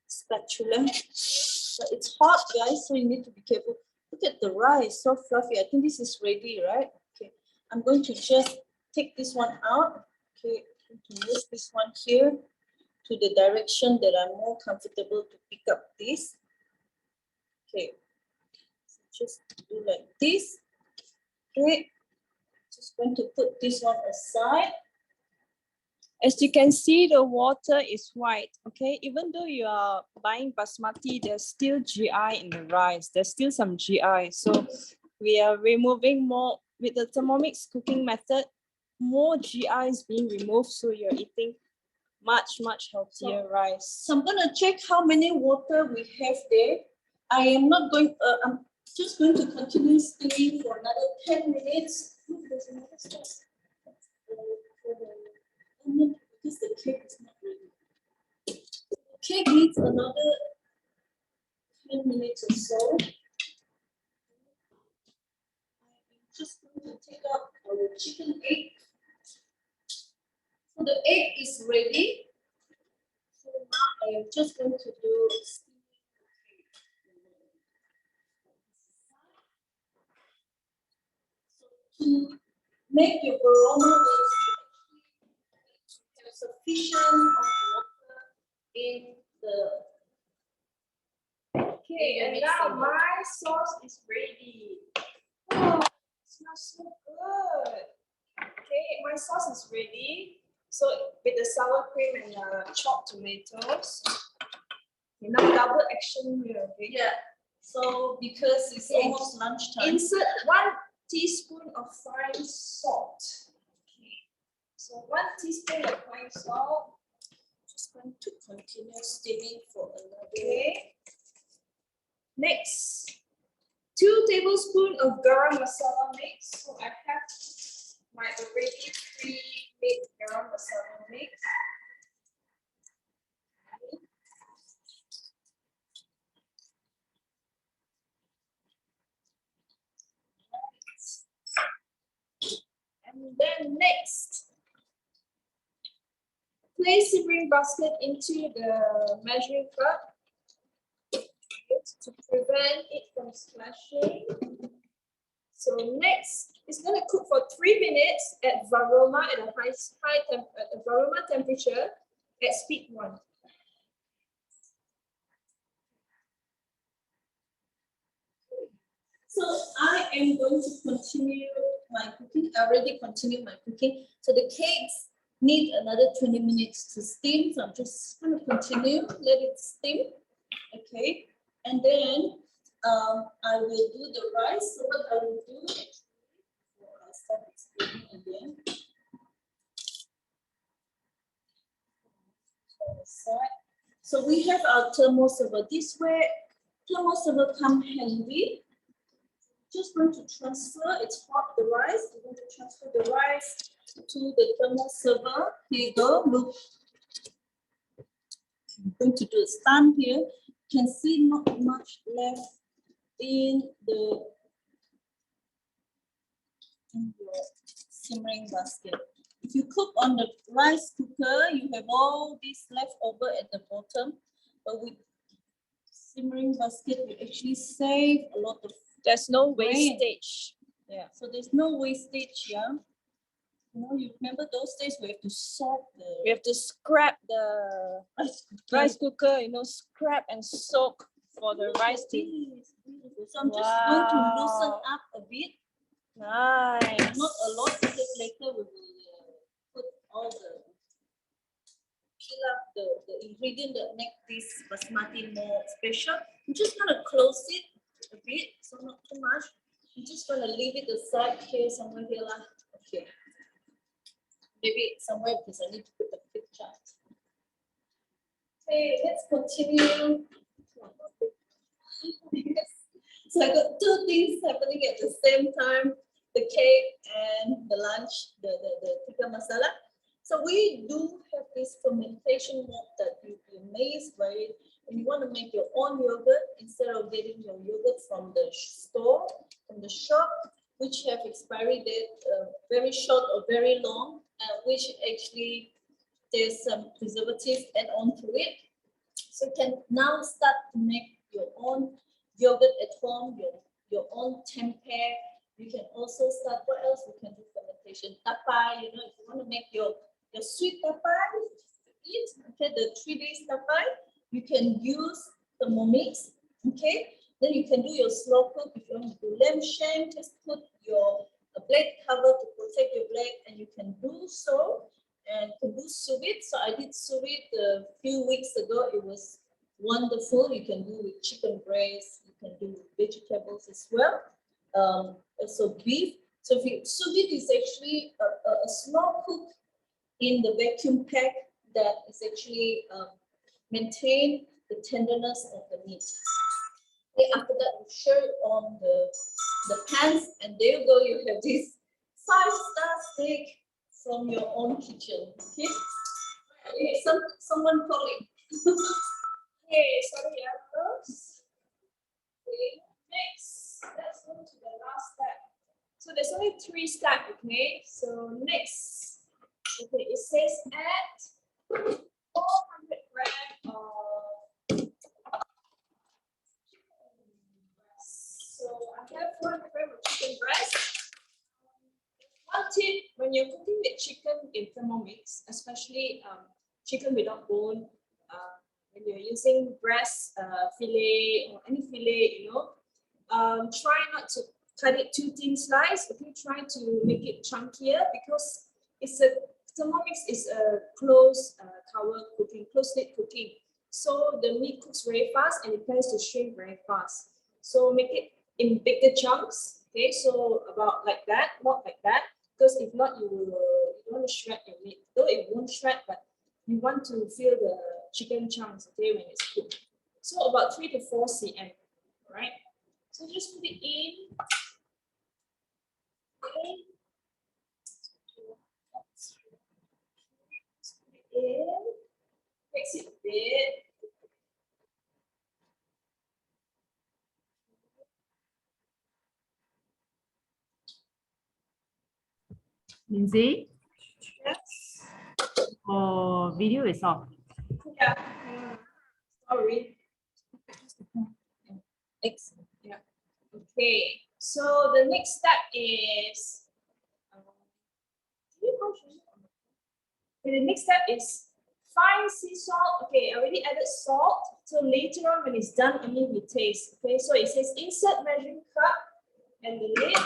spatula. But it's hot, guys, so you need to be careful. Look at the rice, so fluffy. I think this is ready, right? Okay, I'm going to just take this one out. Okay, I'm going to move this one here to the direction that I'm more comfortable to pick up this. Okay, so just do like this. Okay, just going to put this one aside. As you can see, the water is white, okay? Even though you are buying basmati, there's still GI in the rice. There's still some GI. So we are removing more, with the Thermomix cooking method, more GI is being removed. So you're eating much, much healthier rice. So I'm going to check how many water we have there. I am not going, I'm just going to continue steaming for another 10 minutes. Look, there's another stuff. Because the cake is not ready. The cake needs another 10 minutes or so. I'm just going to take out our chicken egg. So the egg is ready. So now I am just going to do steaming the cake. So to make your aroma, sufficient of water in the. Okay, and now my sauce is ready. Oh, it smells so good. Okay, my sauce is ready. So with the sour cream and chopped tomatoes. Okay, now double action here. Okay? Yeah. So because it's almost lunchtime. Insert 1 teaspoon of fine salt. Okay. So 1 teaspoon of fine salt. Just going to continue steaming for another. Okay. Next, 2 tablespoons of garam masala mix. So I have my already pre-made garam masala mix. And then next, place simmering basket into the measuring cup to prevent it from splashing. So next, it's going to cook for 3 minutes at varoma at a varoma temperature at speed 1. So I am going to continue my cooking. I already continued my cooking. So the cakes need another 20 minutes to steam. So I'm just going to continue, let it steam. Okay. And then I will do the rice. So what I will do, I'll start explaining again. So we have our thermoserver. This way, thermoserver come handy. Just going to transfer, it's hot, the rice. We're going to transfer the rice to the thermoserver. Here you go, look. I'm going to do a stand here. You can see not much left in your simmering basket. If you cook on the rice cooker, you have all this left over at the bottom. But with simmering basket, you actually save a lot of. There's no wastage. Yeah, so there's no wastage, yeah. You know, you remember those days we have to soak the. We have to scrap the rice cooker, you know, scrap and soak for the rice to. So I'm just going to loosen up a bit. Nice. Not a lot, because later we will put all the pilaf, the ingredient that make this basmati more special. I'm just gonna close it a bit, so not too much. I'm just gonna leave it aside here, somewhere here. Okay. Maybe somewhere because I need to put the picture. Okay, let's continue. So I got two things happening at the same time: the cake and the lunch, the tikka masala. So we do have this fermentation mode that you'd be amazed by it. When you want to make your own yogurt, instead of getting your yogurt from the store, from the shop, which have expiry date very short or very long, which actually there's some preservatives add on to it. So you can now start to make your own yogurt at home, your own tempeh. You can also start, what else we can do? Fermentation, tapai, you know, if you want to make your sweet tapai, eat, okay, the 3 days tapai, you can use Thermomix, okay? Then you can do your slow cook. If you want to do lamb shank, just put your blade cover to protect your blade, and you can do so. And you can do sous vide. So I did sous vide a few weeks ago. It was wonderful. You can do with chicken breast. You can do with vegetables as well. Also beef. So if you, sous vide is actually a small cook in the vacuum pack that is actually maintain the tenderness of the meat. Okay, after that, you share it on the pans, and there you go. You have this 5-star steak from your own kitchen. Okay. Okay, someone calling. Okay, sorry, others. Okay, next, let's go to the last step. So there's only 3 steps. Okay, so next, okay, it says add 400 grams of. So I have 400 grams of chicken breast. One tip, when you're cooking with chicken in Thermomix, especially chicken without bone, when you're using breast fillet or any fillet, you know, try not to cut it too thin slice. Okay, try to make it chunkier, because Thermomix is a closed cover cooking, closed lid cooking. So the meat cooks very fast and it tends to shrink very fast. So make it in bigger chunks. Okay, so about like that, not like that, because if not, you don't want to shred your meat. Though it won't shred, but you want to feel the chicken chunks, okay, when it's cooked. So about 3 to 4 cm, right? So just put it in. Okay. Put it in. Mix it a bit. Lindsay, Yes. video is off. Yeah. Sorry. Excellent. Yeah. Okay. So the next step is. Okay, the next step is fine sea salt. Okay, I already added salt. So later on, when it's done, only we taste. Okay, so it says insert measuring cup and the lid.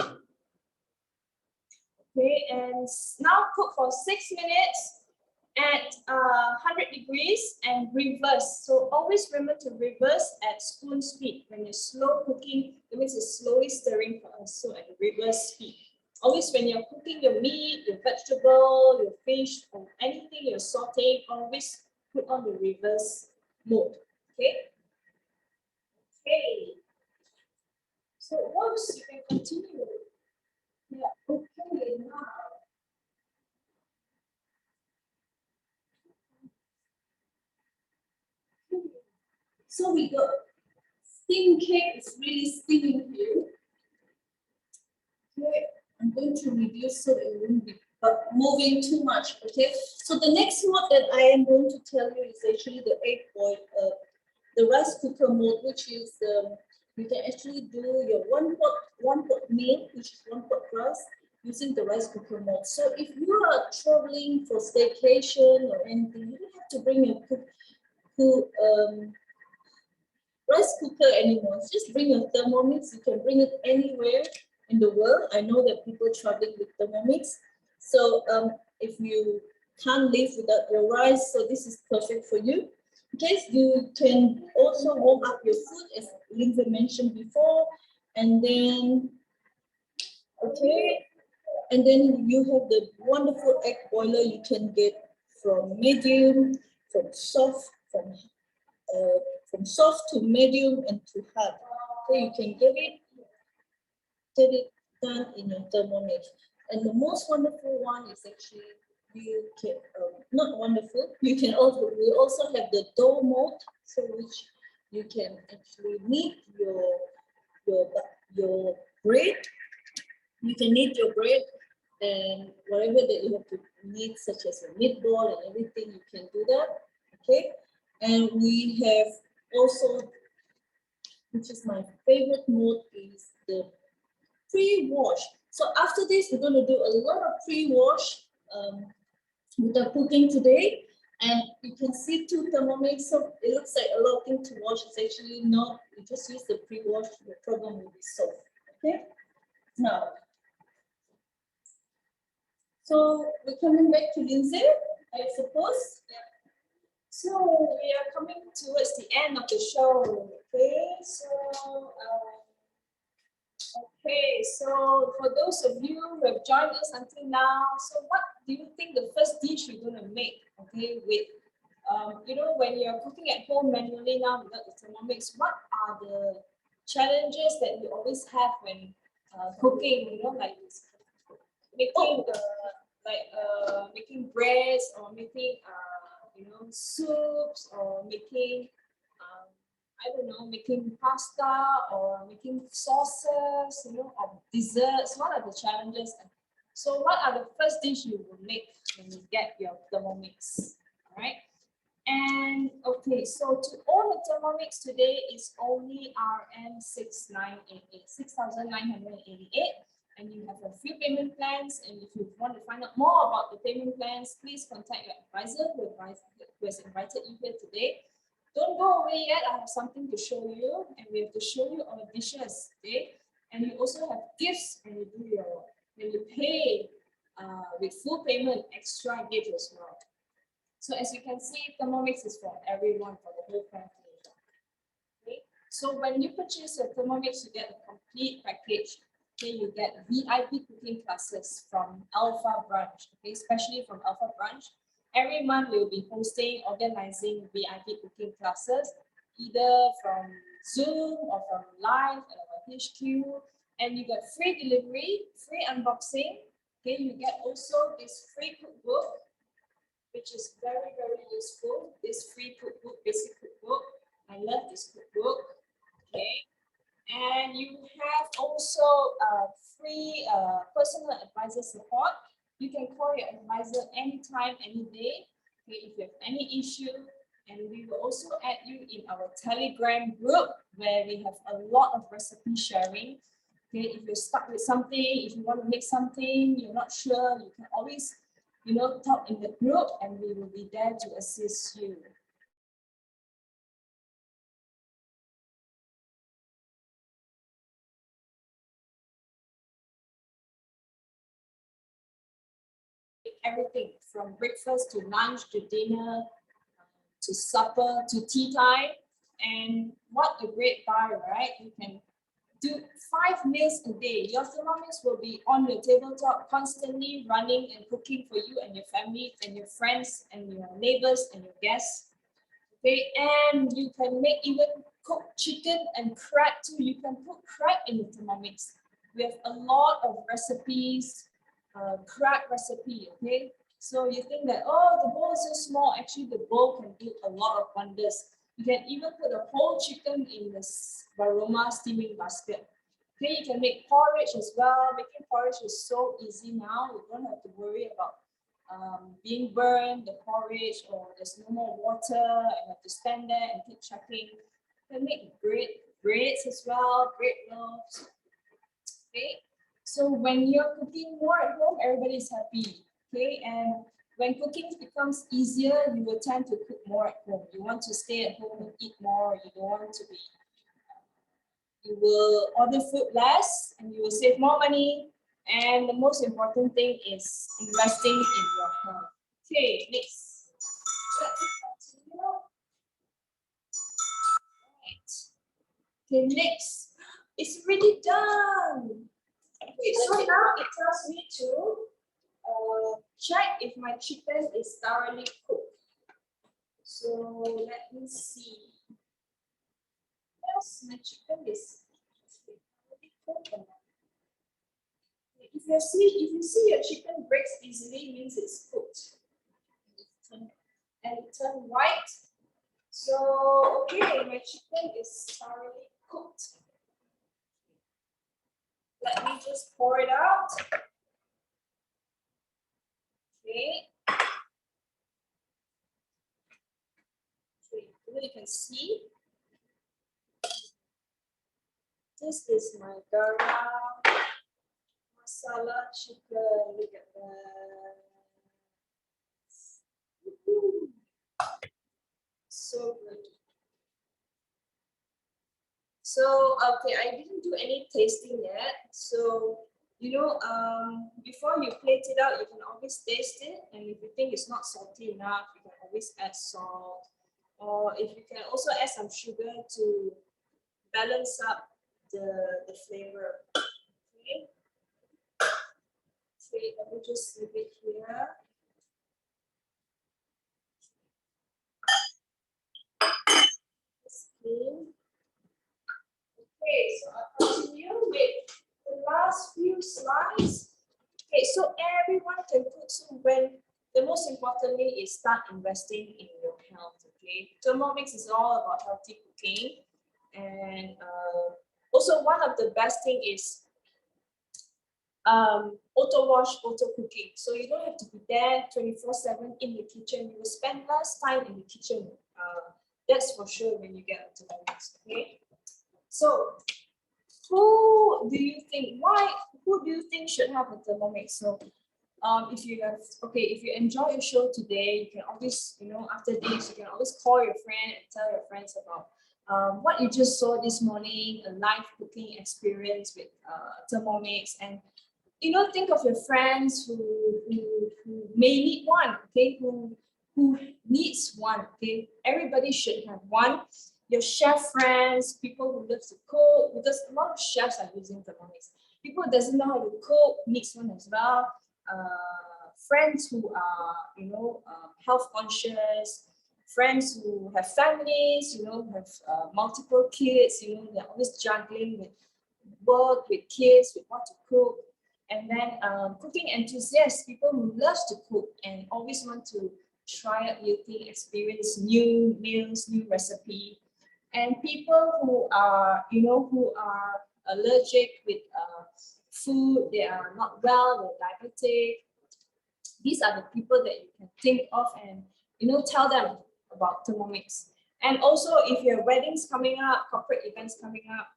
Okay, and now cook for 6 minutes. at 100 degrees and reverse. So always remember to reverse at spoon speed. When you're slow cooking, it means it's slowly stirring for us. So at reverse speed. Always when you're cooking your meat, your vegetable, your fish, or anything you're sauteing, always put on the reverse mode. Okay? Okay. So once you can continue. Yeah, okay, now. So we got steam cake is really steaming here. Okay, I'm going to reduce so it won't be moving too much. Okay, so the next mode that I am going to tell you is actually the the rice cooker mode, which is you can actually do your one pot meal, which is 1 pot rice, using the rice cooker mode. So if you are traveling for staycation or anything, you don't have to bring your rice cooker anymore. Just bring a Thermomix. You can bring it anywhere in the world. I know that people traveling with Thermomix. So if you can't live without your rice, so this is perfect for you. Okay, you can also warm up your food, as Lindsay mentioned before, and then you have the wonderful egg boiler you can get from medium, from soft to medium and to hard. So you can get it done in your Thermomix. And the most wonderful one is actually you can not wonderful. You can also we also have the dough mode, so which you can actually knead your bread. You can knead your bread and whatever that you have to knead, such as a meatball and everything, you can do that. Okay, and we have also, which is my favorite mode, is the pre-wash. So after this, we're going to do a lot of pre-wash with our cooking today. And you can see 2 Thermomix, so it looks like a lot of things to wash. It's actually not. You just use the pre-wash, the problem will be solved. Okay, now. So we're coming back to Lindsay, I suppose. Yeah. So we are coming towards the end of the show. Okay, so for those of you who have joined us until now, so what do you think the first dish you're going to make? Okay, with you know, when you're cooking at home manually now without the Thermomix, what are the challenges that you always have when cooking? You know, like making making breads, or making you know, soups, or making I don't know, making pasta or making sauces, you know, or desserts. What are the challenges? So what are the first dish you will make when you get your Thermomix? All right. And okay, so to own a Thermomix today is only RM6988, 6,988. And you have a few payment plans. And if you want to find out more about the payment plans, please contact your advisor who has invited you here today. Don't go away yet. I have something to show you, and we have to show you our dishes today. And you also have gifts when you pay with full payment, extra gifts as well. So as you can see, Thermomix is for everyone, for the whole family. Okay. So when you purchase your Thermomix, you get a complete package. Okay, you get VIP cooking classes from Alpha Branch. Okay, especially from Alpha Branch. Every month we'll be organizing VIP cooking classes, either from Zoom or from live at our HQ. And you get free delivery, free unboxing. Okay, you get also this free cookbook, which is very, very useful. This free cookbook, basic cookbook. I love this cookbook. Okay. And you have also free personal advisor support. You can call your advisor anytime, any day, okay, if you have any issue. And we will also add you in our Telegram group, where we have a lot of recipe sharing. Okay, if you're stuck with something, if you want to make something, you're not sure, you can always, you know, talk in the group, and we will be there to assist you. everything from breakfast to lunch to dinner to supper to tea time. And what a great buy, right? You can do 5 meals a day. Your Thermomix will be on your tabletop, constantly running and cooking for you and your family and your friends and your neighbors and your guests. Okay, and you can make even cooked chicken and crab too. You can put crab in the Thermomix. We have a lot of recipes, crab recipe. Okay, so you think that, oh, the bowl is so small. Actually, the bowl can do a lot of wonders. You can even put a whole chicken in the Varoma steaming basket. Okay, you can make porridge as well. Making porridge is so easy now. You don't have to worry about being burned, the porridge, or there's no more water, and you have to stand there and keep checking. You can make breads as well, bread loaves. Okay, so when you're cooking more at home, everybody's happy. Okay, and when cooking becomes easier, you will tend to cook more at home. You want to stay at home and eat more. You don't want to be. You will order food less, and you will save more money. And the most important thing is investing in your health. Okay, next. Let me continue. Right. Okay, next. It's already done. Okay, so now it tells me to check if my chicken is thoroughly cooked. So let me see. Yes, my chicken is thoroughly cooked. If you see your chicken breaks easily, means it's cooked. And it turned white. So okay, my chicken is thoroughly cooked. Let me just pour it out. Okay. So you can see. This is my Garam Masala chicken. Look at that. So good. So okay, I didn't do any tasting yet. So before you plate it out, you can always taste it, and if you think it's not salty enough, you can always add salt, or if you can also add some sugar to balance up the flavor. Okay. Okay, let me just leave it here. Okay, so I'll continue with the last few slides. Okay, so everyone can cook. So when the most importantly is start investing in your health. Okay, Thermomix is all about healthy cooking, and also one of the best thing is auto wash, auto cooking. So you don't have to be there 24/7 in the kitchen. You will spend less time in the kitchen. That's for sure when you get a Thermomix. Okay. So who do you think should have a Thermomix? So if you enjoy your show today, you can always, after this, you can always call your friend and tell your friends about what you just saw this morning, a live cooking experience with Thermomix. And think of your friends who may need one, okay, who needs one, okay. Everybody should have one. Your chef friends, people who love to cook, because a lot of chefs are using Thermomix. People who doesn't know how to cook needs one as well. Friends who are, health conscious, friends who have families, have multiple kids, they're always juggling with work, with kids, with what to cook. And then cooking enthusiasts, people who love to cook and always want to try out new things, experience new meals, new recipe. And people who are, who are allergic with food, they are not well, they're diabetic. These are the people that you can think of and, tell them about Thermomix. And also, if your weddings coming up, corporate events coming up,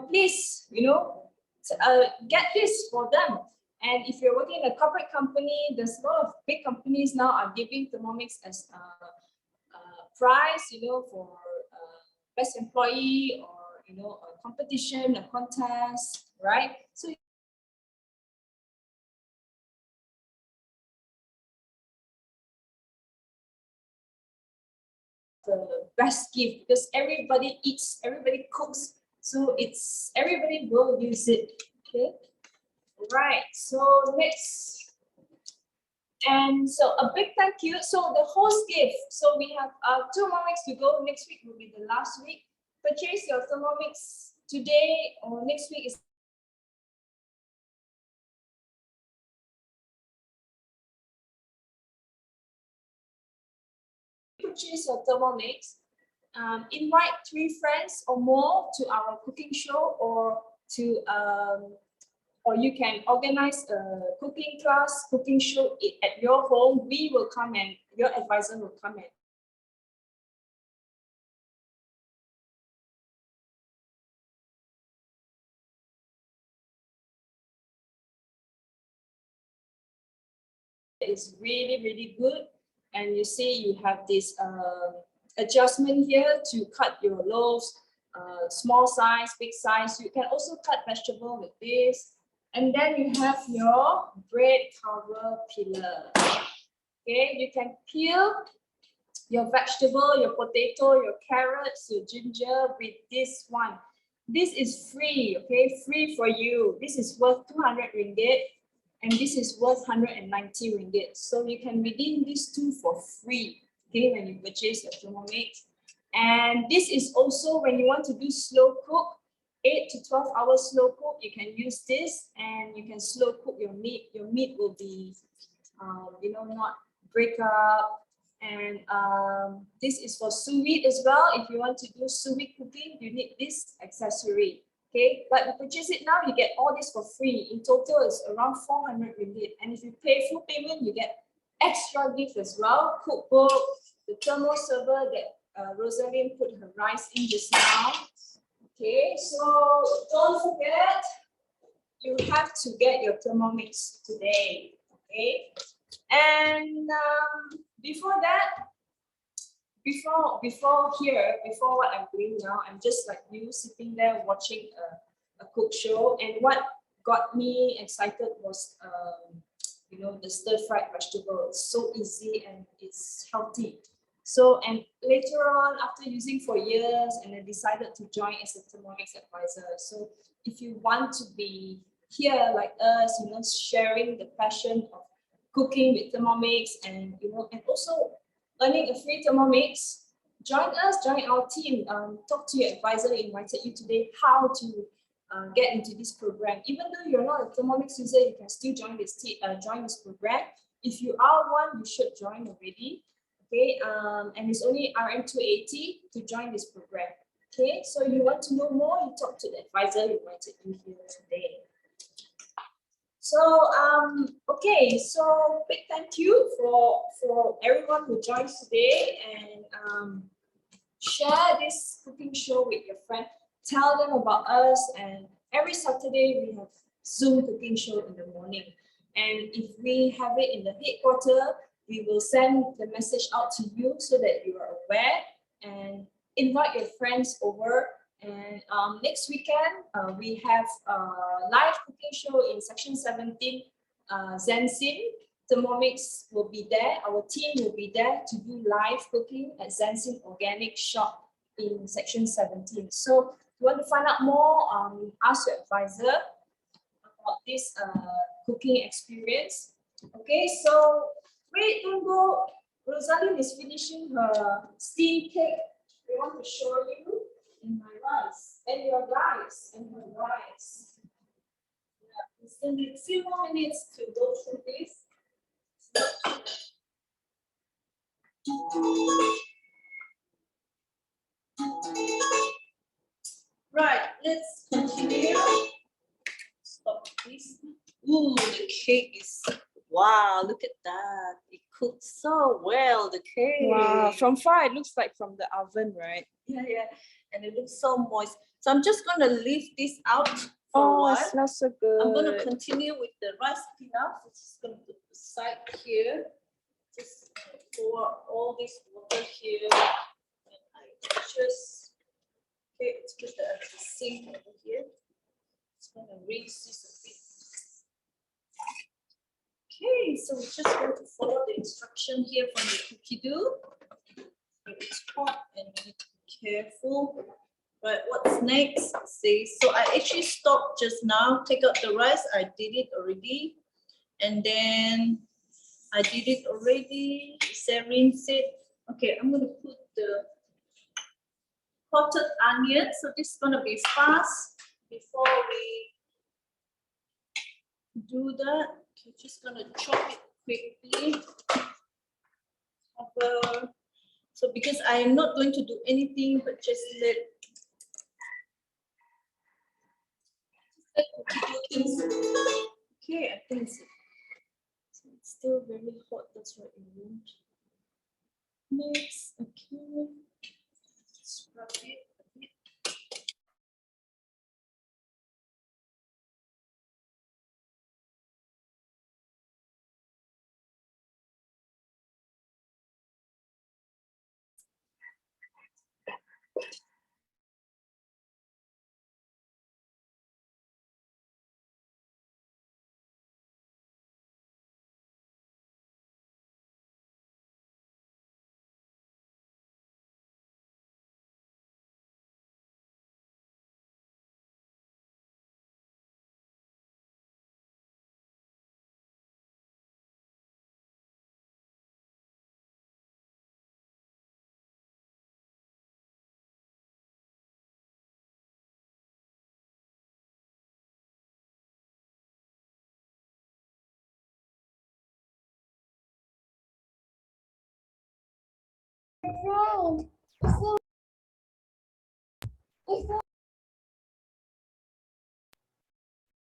please, get this for them. And if you're working in a corporate company, there's a lot of big companies now are giving Thermomix as a prize, for best employee, or a competition, a contest, right? So the best gift because everybody eats, everybody cooks, so it's everybody will use it. Okay, right. So next, and so a big thank you. So the host gift. So we have 2 Thermomix to go. Next week will be the last week. Purchase your Thermomix today or next week is. Purchase your Thermomix, invite 3 friends or more to our cooking show, or you can organize a cooking class, cooking show at your home. We will come and your advisor will come and it's really, really good. And you see you have this adjustment here to cut your loaves, small size, big size. You can also cut vegetable with this. And then you have your bread cover peeler. Okay, you can peel your vegetable, your potato, your carrots, your ginger with this one. This is free, okay, free for you. This is worth 200 ringgit. And this is worth 190 ringgit. So you can redeem these 2 for free, okay, when you purchase your Thermomix. And this is also when you want to do slow cook, 8 to 12 hours slow cook, you can use this and you can slow cook your meat. Your meat will be, not break up. And this is for sous vide as well. If you want to do sous vide cooking, you need this accessory. Okay, but you purchase it now, you get all this for free. In total, it's around 400 ringgit. And if you pay full payment, you get extra gift as well. Cookbook, the thermal server that Rosaline put her rice in just now. Okay, so don't forget, you have to get your Thermomix today. Okay, and before that, before what I'm doing now, I'm just like you sitting there watching a cook show. And what got me excited was the stir-fried vegetable. It's so easy and it's healthy. So, and later on, after using for years, and I decided to join as a Thermomix advisor. So if you want to be here like us, sharing the passion of cooking with Thermomix, and and also earning a free Thermomix, join us, join our team. Talk to your advisor who invited you today how to get into this program. Even though you're not a Thermomix user, you can still join this program. If you are one, you should join already. Okay, and it's only RM280 to join this program. Okay, so you want to know more, you talk to the advisor who invited you here today. So okay, so big thank you for everyone who joins today, and share this cooking show with your friend. Tell them about us, and every Saturday we have Zoom cooking show in the morning. And if we have it in the headquarters, we will send the message out to you so that you are aware, and invite your friends over. And next weekend, we have a live cooking show in section 17, Zensin. Thermomix will be there. Our team will be there to do live cooking at Zensin Organic Shop in section 17. So if you want to find out more, ask your advisor about this cooking experience. Okay, so wait, don't go. Rosaline is finishing her steam cake. We want to show you in my rice, and your rice, and her rice. Yeah, we still need a few more minutes to go through this. Right, let's continue. Stop this. Ooh, the cake is, wow, look at that. It cooked so well, the cake. Wow, from far it looks like from the oven, right? Yeah, yeah. And it looks so moist. So I'm just going to leave this out for a while. It smells so good. I'm going to continue with the rice pilaf. I'm just going to put the side here. Just pour all this water here. And I just, okay, let's put the sink over here. Just going to rinse this a bit. Okay, so we're just going to follow the instruction here from the cookie dough. So it's hot and you need to be careful. Right, what's next? See, so I actually stopped just now. Take out the rice. I did it already. And then I did it already. Rinse it. Okay, I'm going to put the potted onion. So this is going to be fast before we do that. Okay, just going to chop it quickly. So because I am not going to do anything but just let cookie do things. Okay, I think so. It's still very hot, that's what I want. Mix, okay. Scrub it a bit.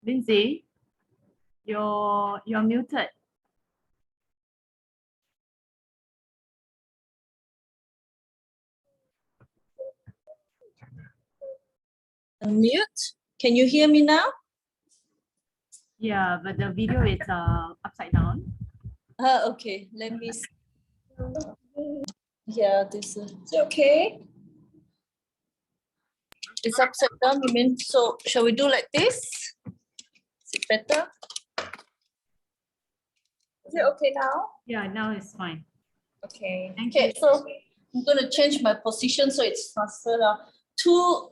Lindsay, you're muted. Unmute. Can you hear me now? Yeah, but the video is upside down. Okay. Let me see. Yeah, this is it okay. It's upside down, you mean? So shall we do like this? Is it better? Is it okay now? Yeah, now it's fine. Okay. Thank Okay, you. so I'm going to change my position so it's faster now. 2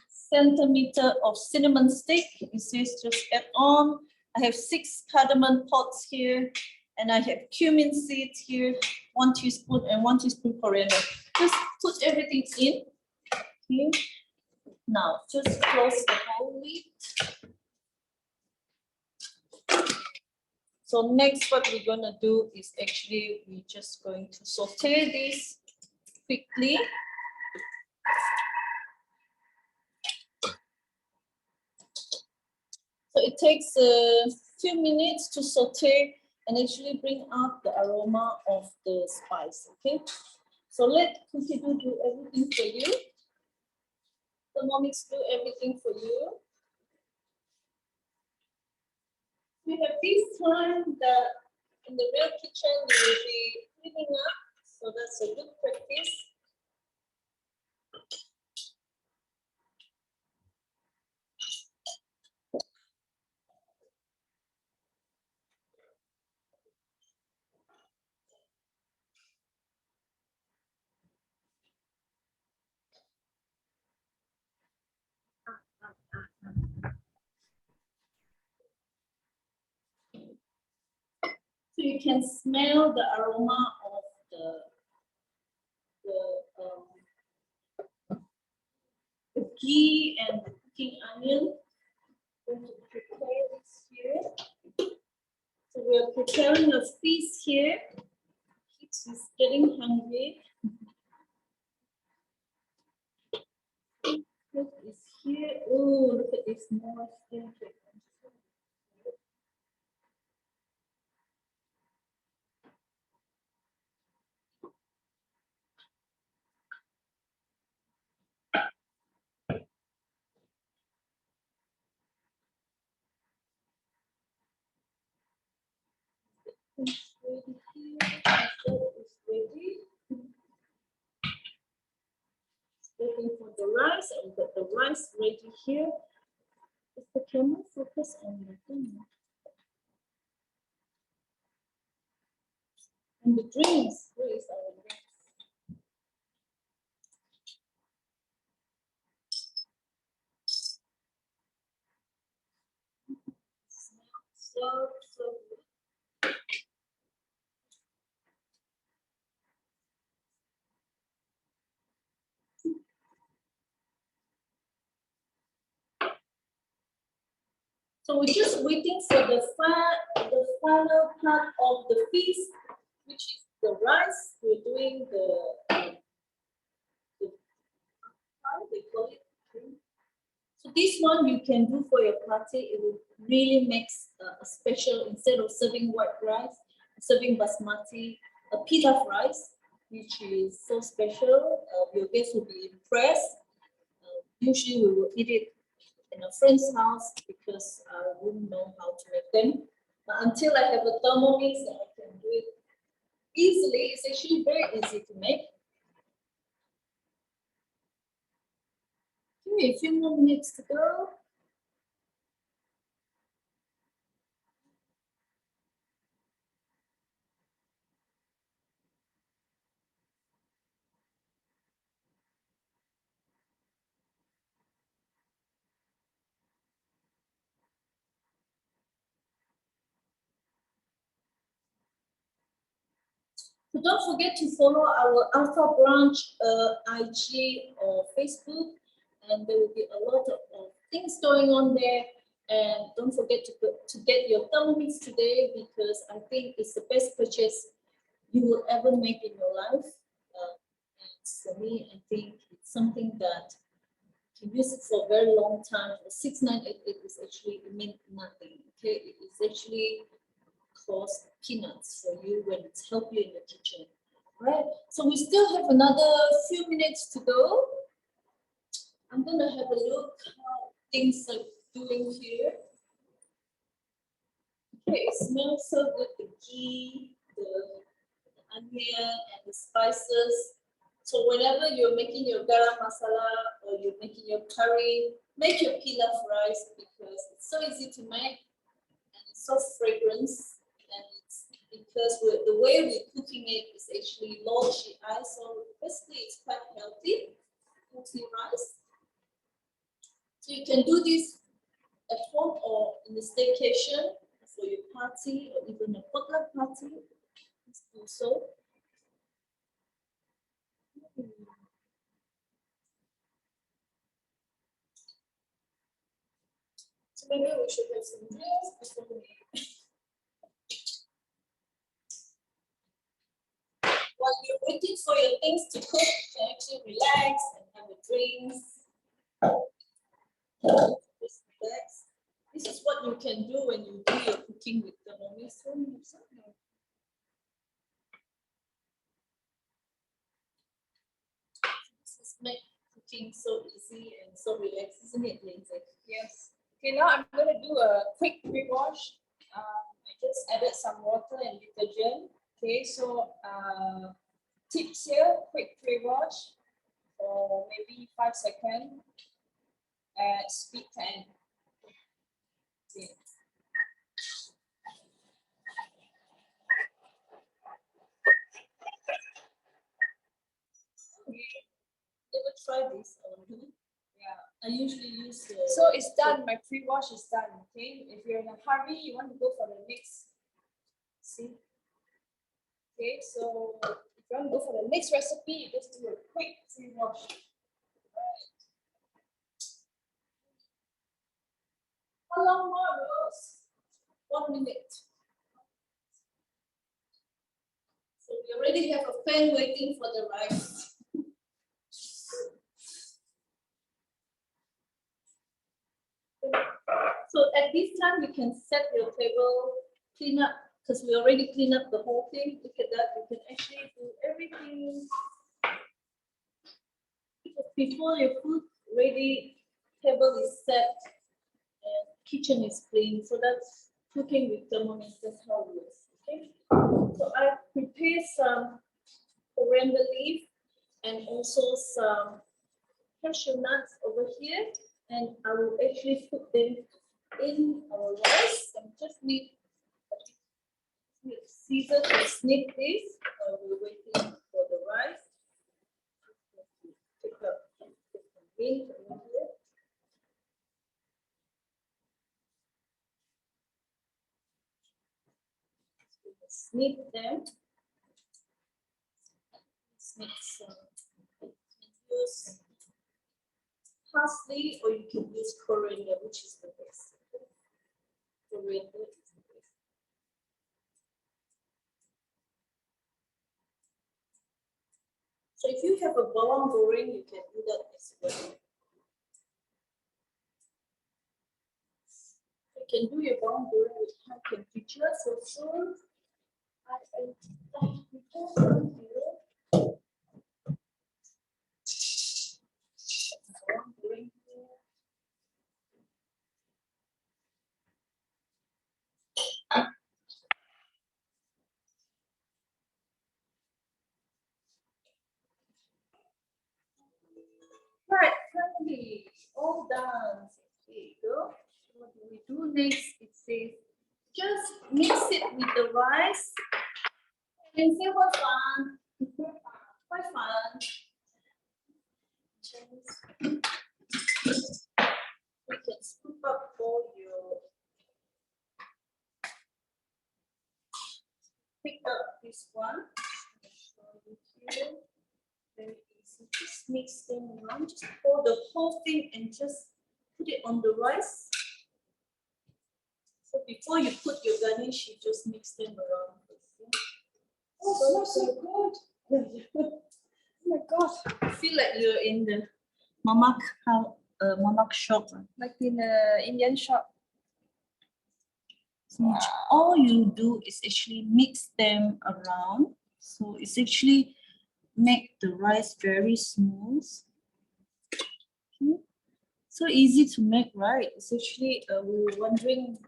centimeters of cinnamon stick. It says just add on. I have 6 cardamom pods here, and I have cumin seeds here, 1 teaspoon and 1 teaspoon coriander. Just put everything in. Okay. Now just close the whole lid. So next, what we're gonna do is actually we're just going to saute this quickly. So it takes a few minutes to saute and actually bring out the aroma of the spice. Okay. So let Cookie do everything for you. Thermomix do everything for you. We have this time that in the real kitchen you will be cleaning up, so that's a good practice. So you can smell the aroma of the ghee and the cooking onion. I'm going to prepare this here. So we are preparing a feast here. Kids is getting hungry. Food is here. Oh, look at this more thing. It's ready here. The is ready. Waiting for the rice. I've got the rice ready here. Is the camera focus on the thing? And the drinks. Where is our drinks? So we're just waiting for the final part of the feast, which is the rice. We're doing the how they call it. So this one you can do for your party. It will really makes a special, instead of serving white rice, serving basmati, a pilaf rice, which is so special. Your guests will be impressed. Usually we will eat it in a friend's house because I wouldn't know how to make them. But until I have a Thermomix and I can do it easily, it's actually very easy to make. Okay, a few more minutes to go. So don't forget to follow our Alpha Branch IG or Facebook, and there will be a lot of things going on there. And don't forget to get your Thermomix today, because I think it's the best purchase you will ever make in your life. And for me, I think it's something that you can use it for a very long time. The 6988 is actually, it means nothing. Okay, it is actually cost peanuts for you when it's help you in the kitchen. Right? So we still have another few minutes to go. I'm gonna have a look how things are doing here. Okay, it smells so good, the ghee, the onion and the spices. So whenever you're making your garam masala or you're making your curry, make your pilaf rice, because it's so easy to make and it's so fragrant. And it's because the way we're cooking it is actually low GI, so basically it's quite healthy, healthy rice. So you can do this at home or in the staycation for your party or even a potluck party. Let's do so. So maybe we should have some drinks before we. While you're waiting for your things to cook, you can actually relax and have a drink. Just relax. This is what you can do when you do your cooking with Thermomix. This is make cooking so easy and so relaxed, isn't it, Lindsay? Yes. Okay, now I'm going to do a quick pre-wash. I just added some water and detergent. Okay, so tips here, quick pre-wash for maybe 5 seconds at speed 10. Okay. Ever try this? Yeah. I usually use. So it's done. My pre-wash is done. Okay. If you're in a hurry, you want to go for the next. See. Okay. So if you want to go for the next recipe, you just do a quick pre-wash. Right. How long more, Rose? 1 minute. So we already have a pan waiting for the rice. So at this time, you can set your table, clean up, because we already cleaned up the whole thing. Look at that, you can actually do everything. Before your food ready, table is set, and kitchen is clean. So that's cooking with Thermomix, that's how it works. Okay. So I prepared some coriander leaf and also some cashew nuts over here, and I will actually put them in our rice and just need a scissors to snip this while we're waiting for the rice. Take up the meat over here. Snip them. Snip some. Use parsley or you can use coriander, which is the best. coriander. So if you have a bawang goreng, you can do that as well. You can do your bawang goreng with high temperature. So soon, I am bawang goreng here. Right, finally, all done. Here you go. What do we do next? It says just mix it with the rice. And say what fun. Quite fun. We can scoop up all your. Pick up this one. Show you here. Very easy. Just mix them around. Just pour the whole thing and just put it on the rice. So before you put your garnish, you just mix them around. Oh, so good. Oh my God. I feel like you're in the mamak shop. Like in the Indian shop. So all you do is actually mix them around. So it's actually make the rice very smooth. Okay. So easy to make, right? It's actually, we were wondering,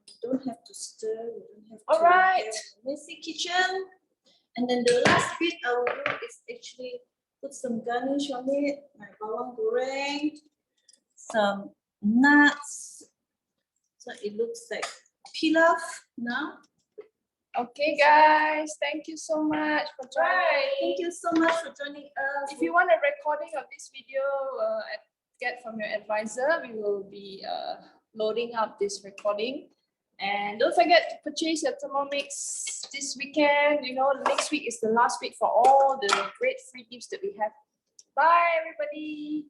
you don't have to stir, you don't have All to right. have a messy kitchen. And then the last bit I will do is actually put some garnish on it, my bawang goreng, some nuts. So it looks like pilaf now. Okay, guys, thank you so much for joining. Right, thank you so much for joining us. If you want a recording of this video, get from your advisor. We will be loading up this recording. And don't forget to purchase your Thermomix this weekend. You know, next week is the last week for all the great free gifts that we have. Bye, everybody.